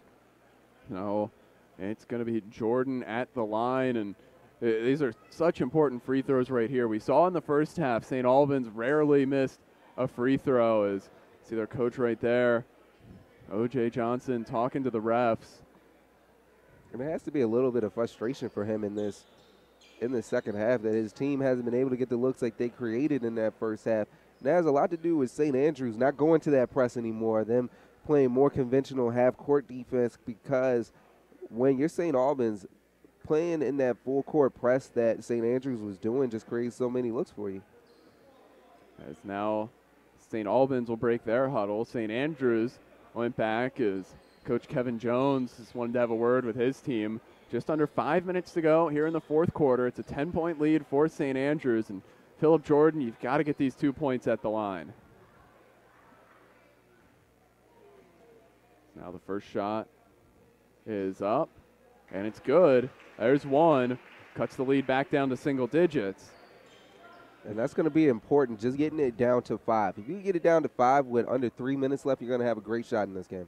No, it's going to be Jordan at the line, and these are such important free throws right here. We saw in the first half, St. Albans rarely missed a free throw. As see their coach right there, O.J. Johnson, talking to the refs. And there has to be a little bit of frustration for him in this second half, that his team hasn't been able to get the looks like they created in that first half. And that has a lot to do with St. Andrews not going to that press anymore, them playing more conventional half-court defense, because when you're St. Albans, playing in that full court press that St. Andrews was doing just creates so many looks for you. As now St. Albans will break their huddle. St. Andrews went back as Coach Kevin Jones just wanted to have a word with his team. Just under 5 minutes to go here in the fourth quarter. It's a 10-point lead for St. Andrews. And Philip Jordan, you've got to get these 2 points at the line. Now the first shot is up, and it's good. There's one. Cuts the lead back down to single digits. And that's going to be important, just getting it down to 5. If you get it down to 5 with under 3 minutes left, you're going to have a great shot in this game.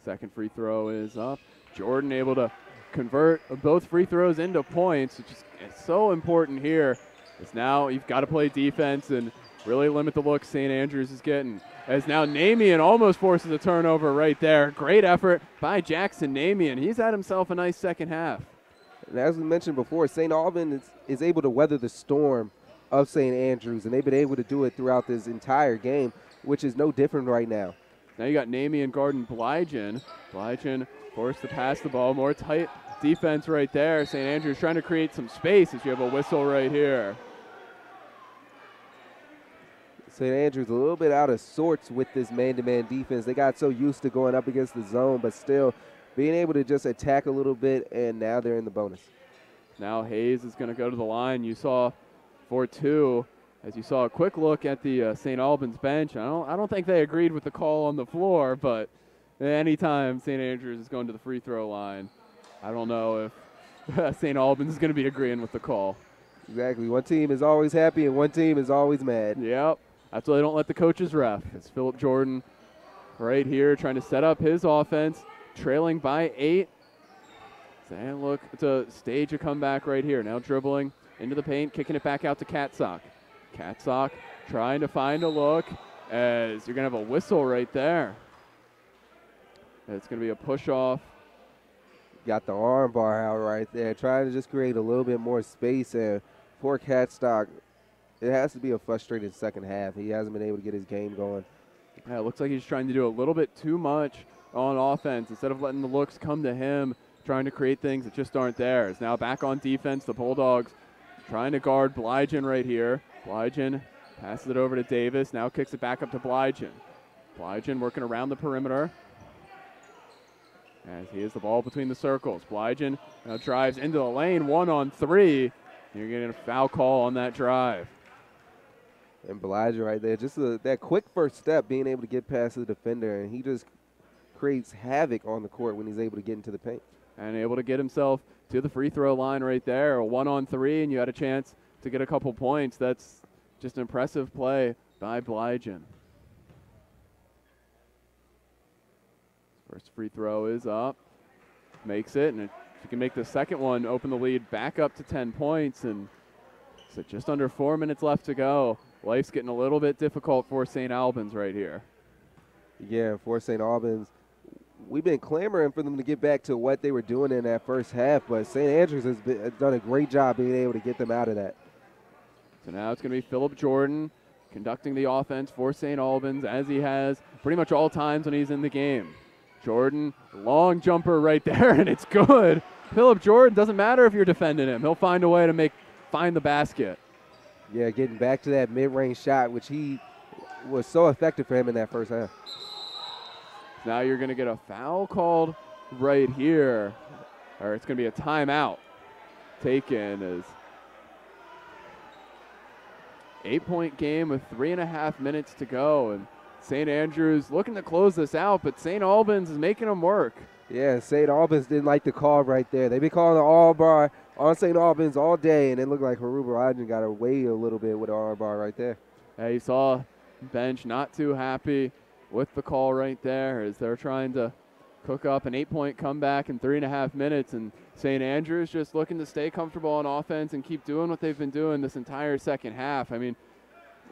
Second free throw is up. Jordan able to convert both free throws into points, which is so important here. It's now you've got to play defense and really limit the looks St. Andrews is getting. As now Namian almost forces a turnover right there. Great effort by Jackson Namian. He's had himself a nice second half. And as we mentioned before, St. Albans is able to weather the storm of St. Andrews, and they've been able to do it throughout this entire game, which is no different right now. Now you got Namian guarding Blygen. Blygen forced to pass the ball. More tight defense right there. St. Andrews trying to create some space as you have a whistle right here. St. Andrews a little bit out of sorts with this man-to-man defense. They got so used to going up against the zone, but still being able to just attack a little bit, and now they're in the bonus. Now Hayes is going to go to the line. You saw for 2, as you saw a quick look at the St. Albans bench. I don't think they agreed with the call on the floor, but anytime St. Andrews is going to the free throw line, I don't know if St. Albans is going to be agreeing with the call. Exactly. One team is always happy and one team is always mad. Yep. That's why they don't let the coaches ref. It's Philip Jordan right here trying to set up his offense, trailing by 8. And look, it's a stage a comeback right here. Now dribbling into the paint, kicking it back out to Katsock. Katsock trying to find a look as you're going to have a whistle right there. It's going to be a push-off. Got the arm bar out right there, trying to just create a little bit more space. And poor Katsock, it has to be a frustrated second half. He hasn't been able to get his game going. Yeah, it looks like he's trying to do a little bit too much on offense. Instead of letting the looks come to him, trying to create things that just aren't there. It's now back on defense. The Bulldogs trying to guard Blygen right here. Blygen passes it over to Davis. Now kicks it back up to Blygen. Blygen working around the perimeter. As he has the ball between the circles. Blygen now drives into the lane, 1-on-3. You're getting a foul call on that drive. And Blygen right there, just that quick first step, being able to get past the defender, and he just creates havoc on the court when he's able to get into the paint. And able to get himself to the free throw line right there. A 1-on-3, and you had a chance to get a couple points. That's just an impressive play by Blygen. First free throw is up. Makes it, and if you can make the second one, open the lead back up to 10 points. And so just under 4 minutes left to go. Life's getting a little bit difficult for St. Albans right here. Yeah, for St. Albans, we've been clamoring for them to get back to what they were doing in that first half, but St. Andrews has done a great job being able to get them out of that. So now it's going to be Philip Jordan conducting the offense for St. Albans, as he has pretty much all times when he's in the game. Jordan, long jumper right there, and it's good. Philip Jordan, doesn't matter if you're defending him. He'll find a way to find the basket. Yeah, getting back to that mid-range shot, which he was so effective for him in that first half. Now you're going to get a foul called right here, or it's going to be a timeout taken as 8-point game with 3.5 minutes to go. And St. Andrews looking to close this out, but St. Albans is making them work. Yeah, St. Albans didn't like the call right there. They've been calling the all bar on St. Albans all day, and it looked like Haruba Rajan got away a little bit with the arm bar right there. Yeah, you saw bench not too happy with the call right there as they're trying to cook up an 8-point comeback in 3.5 minutes, and St. Andrews just looking to stay comfortable on offense and keep doing what they've been doing this entire second half. I mean,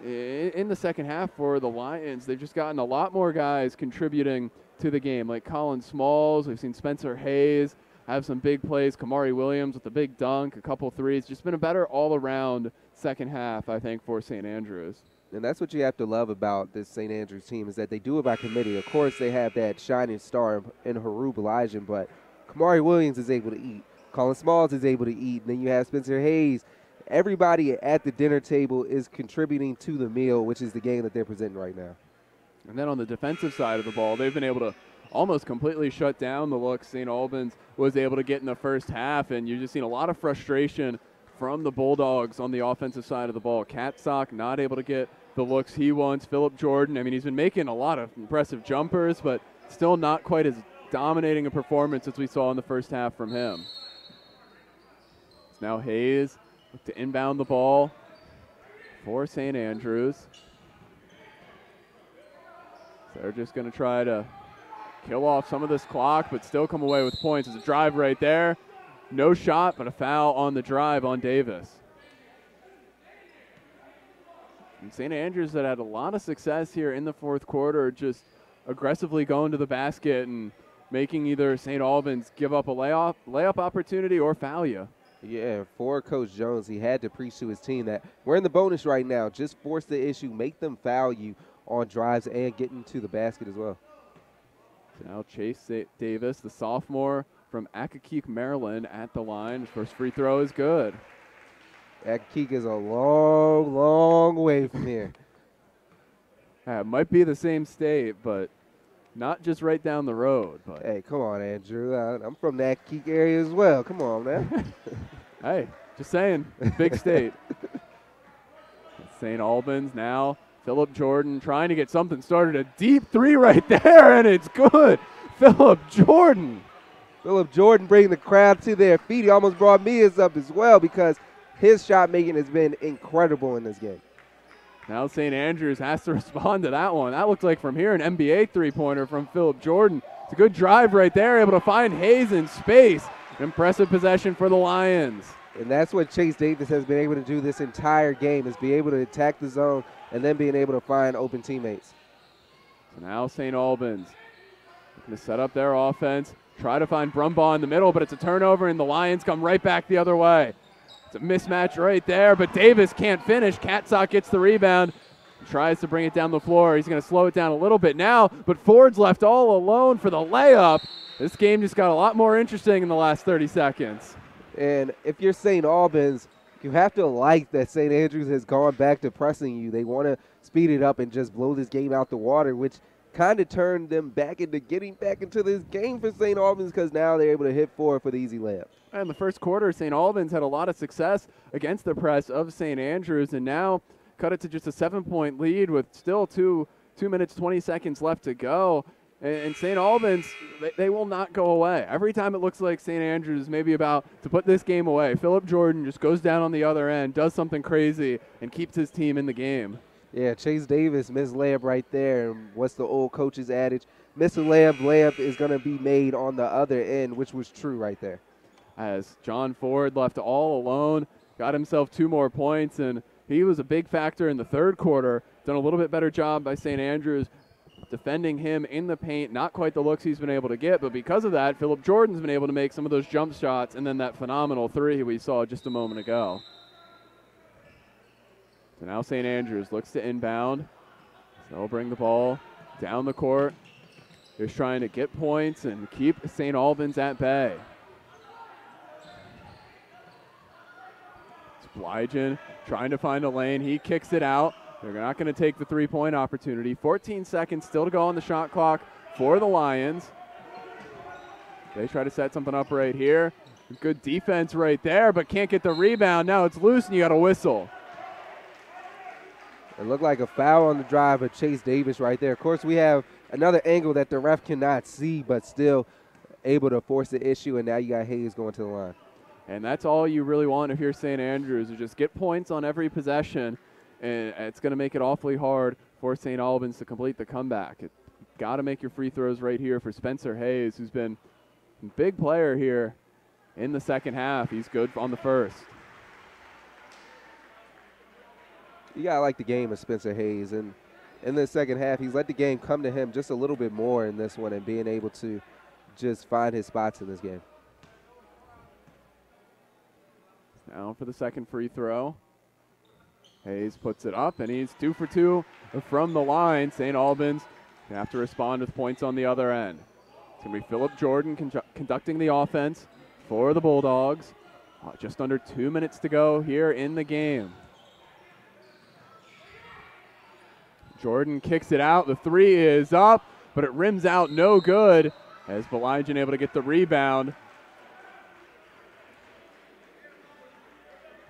in the second half for the Lions, they've just gotten a lot more guys contributing to the game, like Colin Smalls. We've seen Spencer Hayes have some big plays. Kamari Williams with a big dunk, a couple threes. Just been a better all-around second half, I think, for St. Andrews. And that's what you have to love about this St. Andrews team, is that they do it by committee. Of course, they have that shining star in Haru Balajian, but Kamari Williams is able to eat. Colin Smalls is able to eat. And then you have Spencer Hayes. Everybody at the dinner table is contributing to the meal, which is the game that they're presenting right now. And then on the defensive side of the ball, they've been able to almost completely shut down the looks St. Albans was able to get in the first half, and you've just seen a lot of frustration from the Bulldogs on the offensive side of the ball. Katzok not able to get the looks he wants. Phillip Jordan, I mean, he's been making a lot of impressive jumpers, but still not quite as dominating a performance as we saw in the first half from him. It's now Hayes to inbound the ball for St. Andrews. So they're just going to try to kill off some of this clock, but still come away with points. There's a drive right there. No shot, but a foul on the drive on Davis. And St. Andrews that had a lot of success here in the fourth quarter, just aggressively going to the basket and making either St. Albans give up a layup opportunity or foul you. Yeah, for Coach Jones, he had to preach to his team that we're in the bonus right now. Just force the issue, make them foul you on drives and get into the basket as well. So now Chase Davis, the sophomore from Accokeek, Maryland, at the line. His first free throw is good. Accokeek is a long, long way from here. It might be the same state, but not just right down the road. But hey, come on, Andrew. I'm from the Accokeek area as well. Come on, man. Hey, just saying, big state. St. Albans now. Phillip Jordan trying to get something started. A deep three right there, and it's good. Phillip Jordan. Phillip Jordan bringing the crowd to their feet. He almost brought me up as well because his shot making has been incredible in this game. Now St. Andrews has to respond to that one. That looks like from here an NBA three-pointer from Phillip Jordan. It's a good drive right there, able to find Hayes in space. Impressive possession for the Lions. And that's what Chase Davis has been able to do this entire game, is be able to attack the zone and then being able to find open teammates. So now St. Albans going to set up their offense, try to find Brumbaugh in the middle, but it's a turnover, and the Lions come right back the other way. It's a mismatch right there, but Davis can't finish. Katzok gets the rebound, tries to bring it down the floor. He's going to slow it down a little bit now, but Ford's left all alone for the layup. This game just got a lot more interesting in the last 30 seconds. And if you're St. Albans, you have to like that St. Andrews has gone back to pressing you. They want to speed it up and just blow this game out the water, which kind of turned them back into getting back into this game for St. Albans because now they're able to hit forward for the easy layup. In the first quarter, St. Albans had a lot of success against the press of St. Andrews, and now cut it to just a 7-point lead with still 2 minutes, 20 seconds left to go. And St. Albans, they will not go away. Every time it looks like St. Andrews is maybe about to put this game away, Phillip Jordan just goes down on the other end, does something crazy, and keeps his team in the game. Yeah, Chase Davis missed layup right there. And what's the old coach's adage? Miss a layup is going to be made on the other end, which was true right there. As John Ford left all alone, got himself 2 more points, and he was a big factor in the third quarter. Done a little bit better job by St. Andrews defending him in the paint. Not quite the looks he's been able to get, but because of that, Phillip Jordan's been able to make some of those jump shots and then that phenomenal three we saw just a moment ago. So now St. Andrews looks to inbound. So they'll bring the ball down the court. Just trying to get points and keep St. Albans at bay. It's Blygen trying to find a lane. He kicks it out. They're not going to take the three-point opportunity. 14 seconds still to go on the shot clock for the Lions. They try to set something up right here. Good defense right there, but can't get the rebound. Now it's loose, and you got a whistle. It looked like a foul on the drive of Chase Davis right there. Of course, we have another angle that the ref cannot see, but still able to force the issue, and now you got Hayes going to the line. And that's all you really want if you're St. Andrews, is just get points on every possession. And it's going to make it awfully hard for St. Albans to complete the comeback. Got to make your free throws right here for Spencer Hayes, who's been a big player here in the second half. He's good on the first. You got to like the game of Spencer Hayes. And in the second half, he's let the game come to him just a little bit more in this one and being able to just find his spots in this game. Now for the second free throw. Hayes puts it up, and he's 2 for 2 from the line. St. Albans going to have to respond with points on the other end. It's going to be Phillip Jordan conducting the offense for the Bulldogs. Just under 2 minutes to go here in the game. Jordan kicks it out. The three is up, but it rims out no good as Belijin able to get the rebound.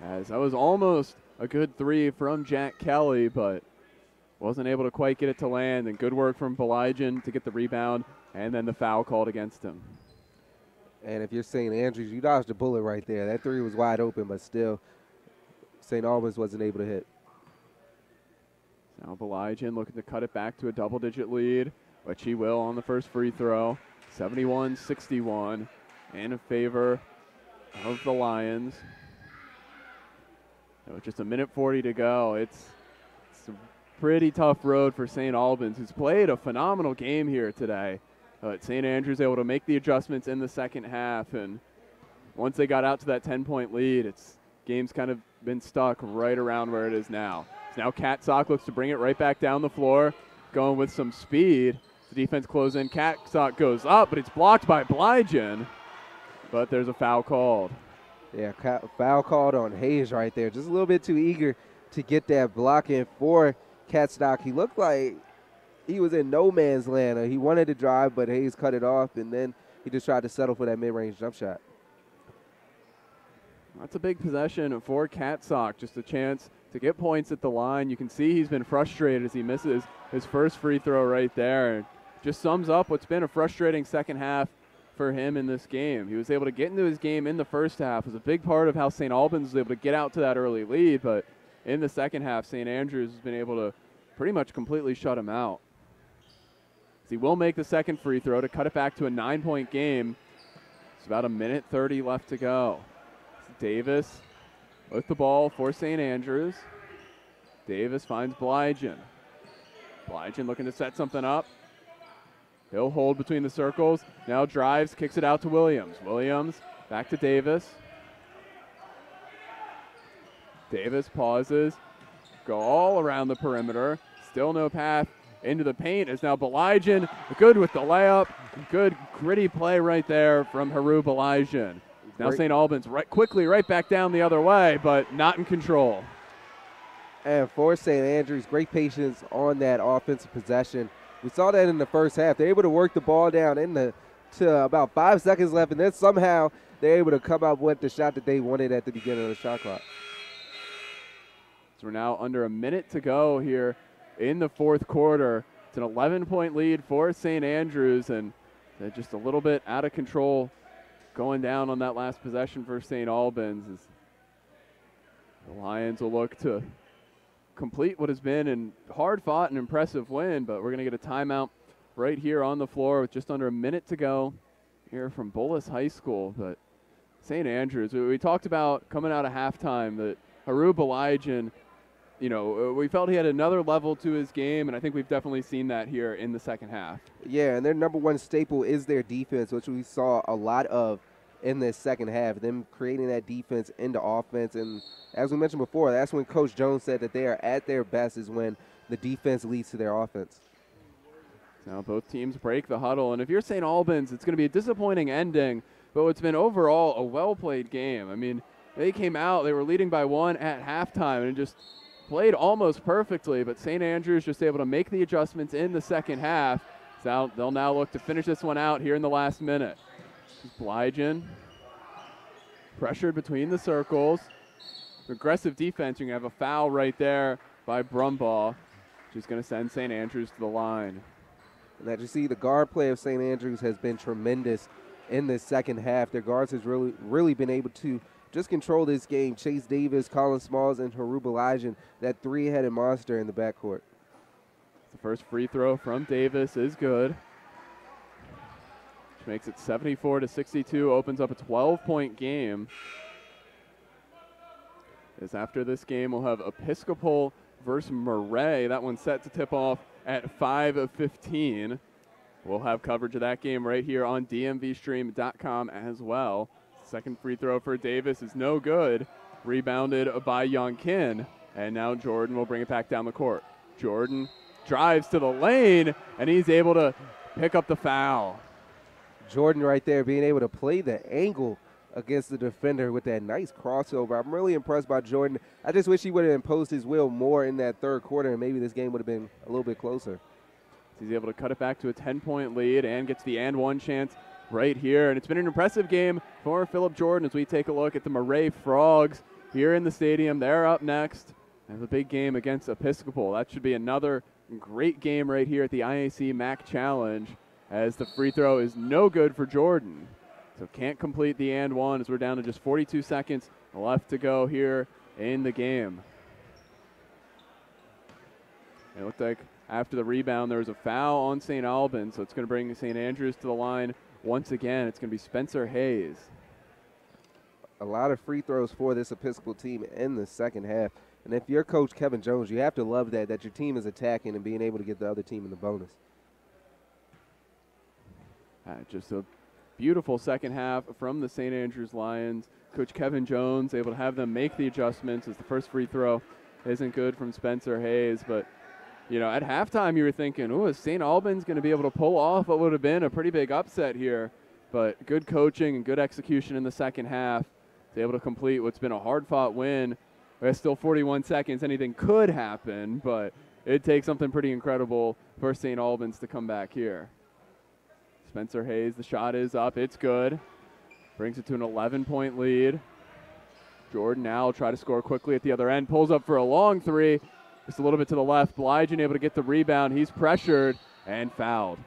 As that was almost a good three from Jack Kelly, but wasn't able to quite get it to land. And good work from Belijin to get the rebound, and then the foul called against him. And if you're St. Andrews, you dodged a bullet right there. That three was wide open, but still, St. Albans wasn't able to hit. Now Belijin looking to cut it back to a double-digit lead, which he will on the first free throw. 71-61 in favor of the Lions. With just 1:40 to go, it's a pretty tough road for St. Albans, who's played a phenomenal game here today. St. Andrews able to make the adjustments in the second half, and once they got out to that 10-point lead, game's kind of been stuck right around where it is now. So now Katsock looks to bring it right back down the floor, going with some speed. The defense closes in. Katsock goes up, but it's blocked by Belijin, but there's a foul called. Yeah, foul called on Hayes right there. Just a little bit too eager to get that block in for Katsock. He looked like he was in no man's land. He wanted to drive, but Hayes cut it off, and then he just tried to settle for that mid-range jump shot. That's a big possession for Katsock. Just a chance to get points at the line. You can see he's been frustrated as he misses his first free throw right there. Just sums up what's been a frustrating second half for him in this game. He was able to get into his game in the first half. It was a big part of how St. Albans was able to get out to that early lead, but in the second half, St. Andrews has been able to pretty much completely shut him out. He will make the second free throw to cut it back to a 9-point game. It's about 1:30 left to go. Davis with the ball for St. Andrews. Davis finds Belijin. Belijin looking to set something up. He'll hold between the circles. Now drives, kicks it out to Williams. Williams back to Davis. Davis pauses. Go all around the perimeter. Still no path into the paint is now Belijin. Good with the layup. Good gritty play right there from Haru Belijin. Now St. Albans quickly right back down the other way, but not in control. And for St. Andrews, great patience on that offensive possession. We saw that in the first half. They're able to work the ball down to about 5 seconds left, and then somehow they're able to come up with the shot that they wanted at the beginning of the shot clock. So we're now under a minute to go here in the fourth quarter. It's an 11-point lead for St. Andrews, and they're just a little bit out of control going down on that last possession for St. Albans. As the Lions will look to complete what has been a hard-fought and impressive win, but we're going to get a timeout right here on the floor with just under a minute to go here from Bullis High School. But St. Andrews, we talked about coming out of halftime that Haru Belijin, we felt he had another level to his game, and I think we've definitely seen that here in the second half. Yeah, and their number one staple is their defense, which we saw a lot of in this second half, them creating that defense into offense. And as we mentioned before, that's when Coach Jones said that they are at their best, is when the defense leads to their offense. Now both teams break the huddle, and if you're St. Albans, it's going to be a disappointing ending, but it's been overall a well-played game. I mean, they came out, they were leading by 1 at halftime, and just played almost perfectly, but St. Andrews just able to make the adjustments in the second half. So they'll now look to finish this one out here in the last minute. Belijin pressured between the circles. Aggressive defense. You can have a foul right there by Brumbaugh, which is going to send St. Andrews to the line. And as you see, the guard play of St. Andrews has been tremendous in this second half. Their guards has really been able to just control this game. Chase Davis, Colin Smalls, and Haru Belijin, that three-headed monster in the backcourt. The first free throw from Davis is good, which makes it 74-62, opens up a 12-point game. As after this game, we'll have Episcopal versus Murray. That one's set to tip off at 5:15. We'll have coverage of that game right here on DMVSTREAM.com as well. Second free throw for Davis is no good. Rebounded by Young Kin. And now Jordan will bring it back down the court. Jordan drives to the lane, and he's able to pick up the foul. Jordan right there being able to play the angle against the defender with that nice crossover. I'm really impressed by Jordan. I just wish he would have imposed his will more in that third quarter, and maybe this game would have been a little bit closer. He's able to cut it back to a 10-point lead and gets the and one chance right here. And it's been an impressive game for Philip Jordan as we take a look at the Murray Frogs here in the stadium. They're up next. They have a big game against Episcopal. That should be another great game right here at the IAC MAC Challenge, as the free throw is no good for Jordan. So can't complete the and one as we're down to just 42 seconds left to go here in the game. It looked like after the rebound there was a foul on St. Albans, so it's going to bring St. Andrews to the line once again. It's going to be Spencer Hayes. A lot of free throws for this Episcopal team in the second half. And if you're Coach Kevin Jones, you have to love that your team is attacking and being able to get the other team in the bonus. Just a beautiful second half from the St. Andrews Lions. Coach Kevin Jones able to have them make the adjustments as the first free throw isn't good from Spencer Hayes. But, you know, at halftime you were thinking, oh, is St. Albans going to be able to pull off what would have been a pretty big upset here? But good coaching and good execution in the second half. He's able to complete what's been a hard-fought win. There's still 41 seconds. Anything could happen, but it takes something pretty incredible for St. Albans to come back here. Spencer Hayes, the shot is up. It's good. Brings it to an 11-point lead. Jordan now will try to score quickly at the other end. Pulls up for a long three. Just a little bit to the left. Blygen able to get the rebound. He's pressured and fouled.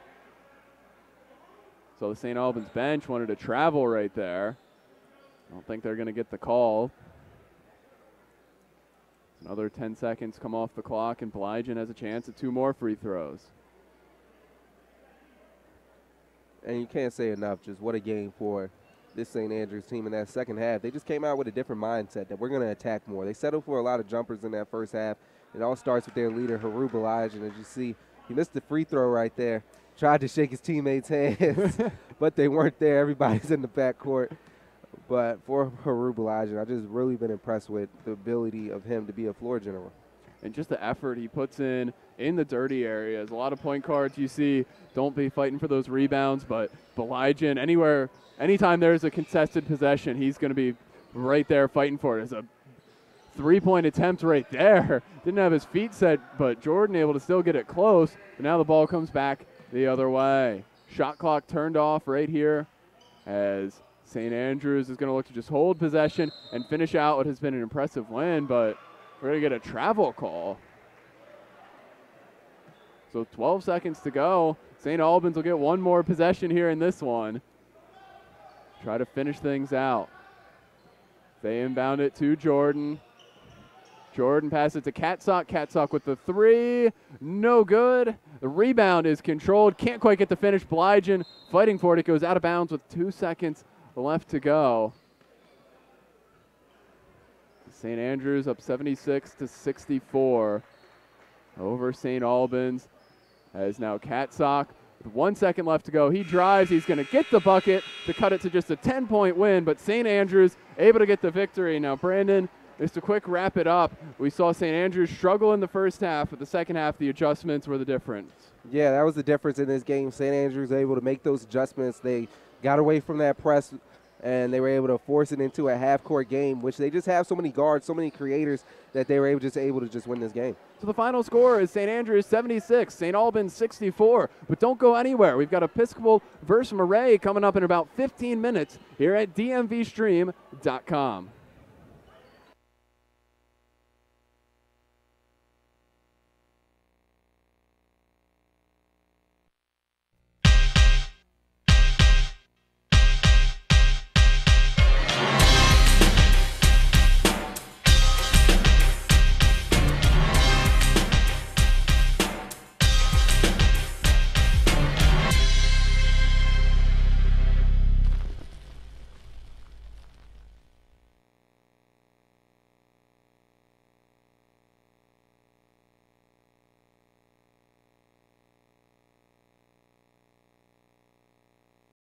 So the St. Albans bench wanted to travel right there. I don't think they're going to get the call. Another 10 seconds come off the clock, and Blygen has a chance at 2 more free throws. And you can't say enough just what a game for this St. Andrews team in that second half. They just came out with a different mindset that we're going to attack more. They settled for a lot of jumpers in that first half. It all starts with their leader, Haru Balajian. As you see, he missed the free throw right there. Tried to shake his teammates' hands, but they weren't there. Everybody's in the backcourt. But for Haru Balajian, I've just really been impressed with the ability of him to be a floor general. And just the effort he puts in the dirty areas. A lot of point guards you see don't be fighting for those rebounds, but Blygen, anytime there's a contested possession, he's going to be right there fighting for it. It's a 3-point attempt right there. Didn't have his feet set, but Jordan able to still get it close. But now the ball comes back the other way. Shot clock turned off right here as St. Andrews is going to look to just hold possession and finish out what has been an impressive win, but we're going to get a travel call. So 12 seconds to go. St. Albans will get one more possession here in this one. Try to finish things out. They inbound it to Jordan. Jordan passes it to Katsock. Katsock with the 3. No good. The rebound is controlled. Can't quite get the finish. Blygen fighting for it. It goes out of bounds with 2 seconds left to go. St. Andrews up 76-64 over St. Albans. As now Katsock with 1 second left to go. He drives. He's going to get the bucket to cut it to just a 10-point win, but St. Andrews able to get the victory. Now, Brandon, just to quick wrap it up, we saw St. Andrews struggle in the first half, but the second half, the adjustments were the difference. Yeah, that was the difference in this game. St. Andrews able to make those adjustments. They got away from that press, and they were able to force it into a half-court game, which they just have so many guards, so many creators, that they were able to just win this game. So the final score is St. Andrews 76, St. Albans 64. But don't go anywhere. We've got Episcopal versus Murray coming up in about 15 minutes here at DMVSTREAM.com.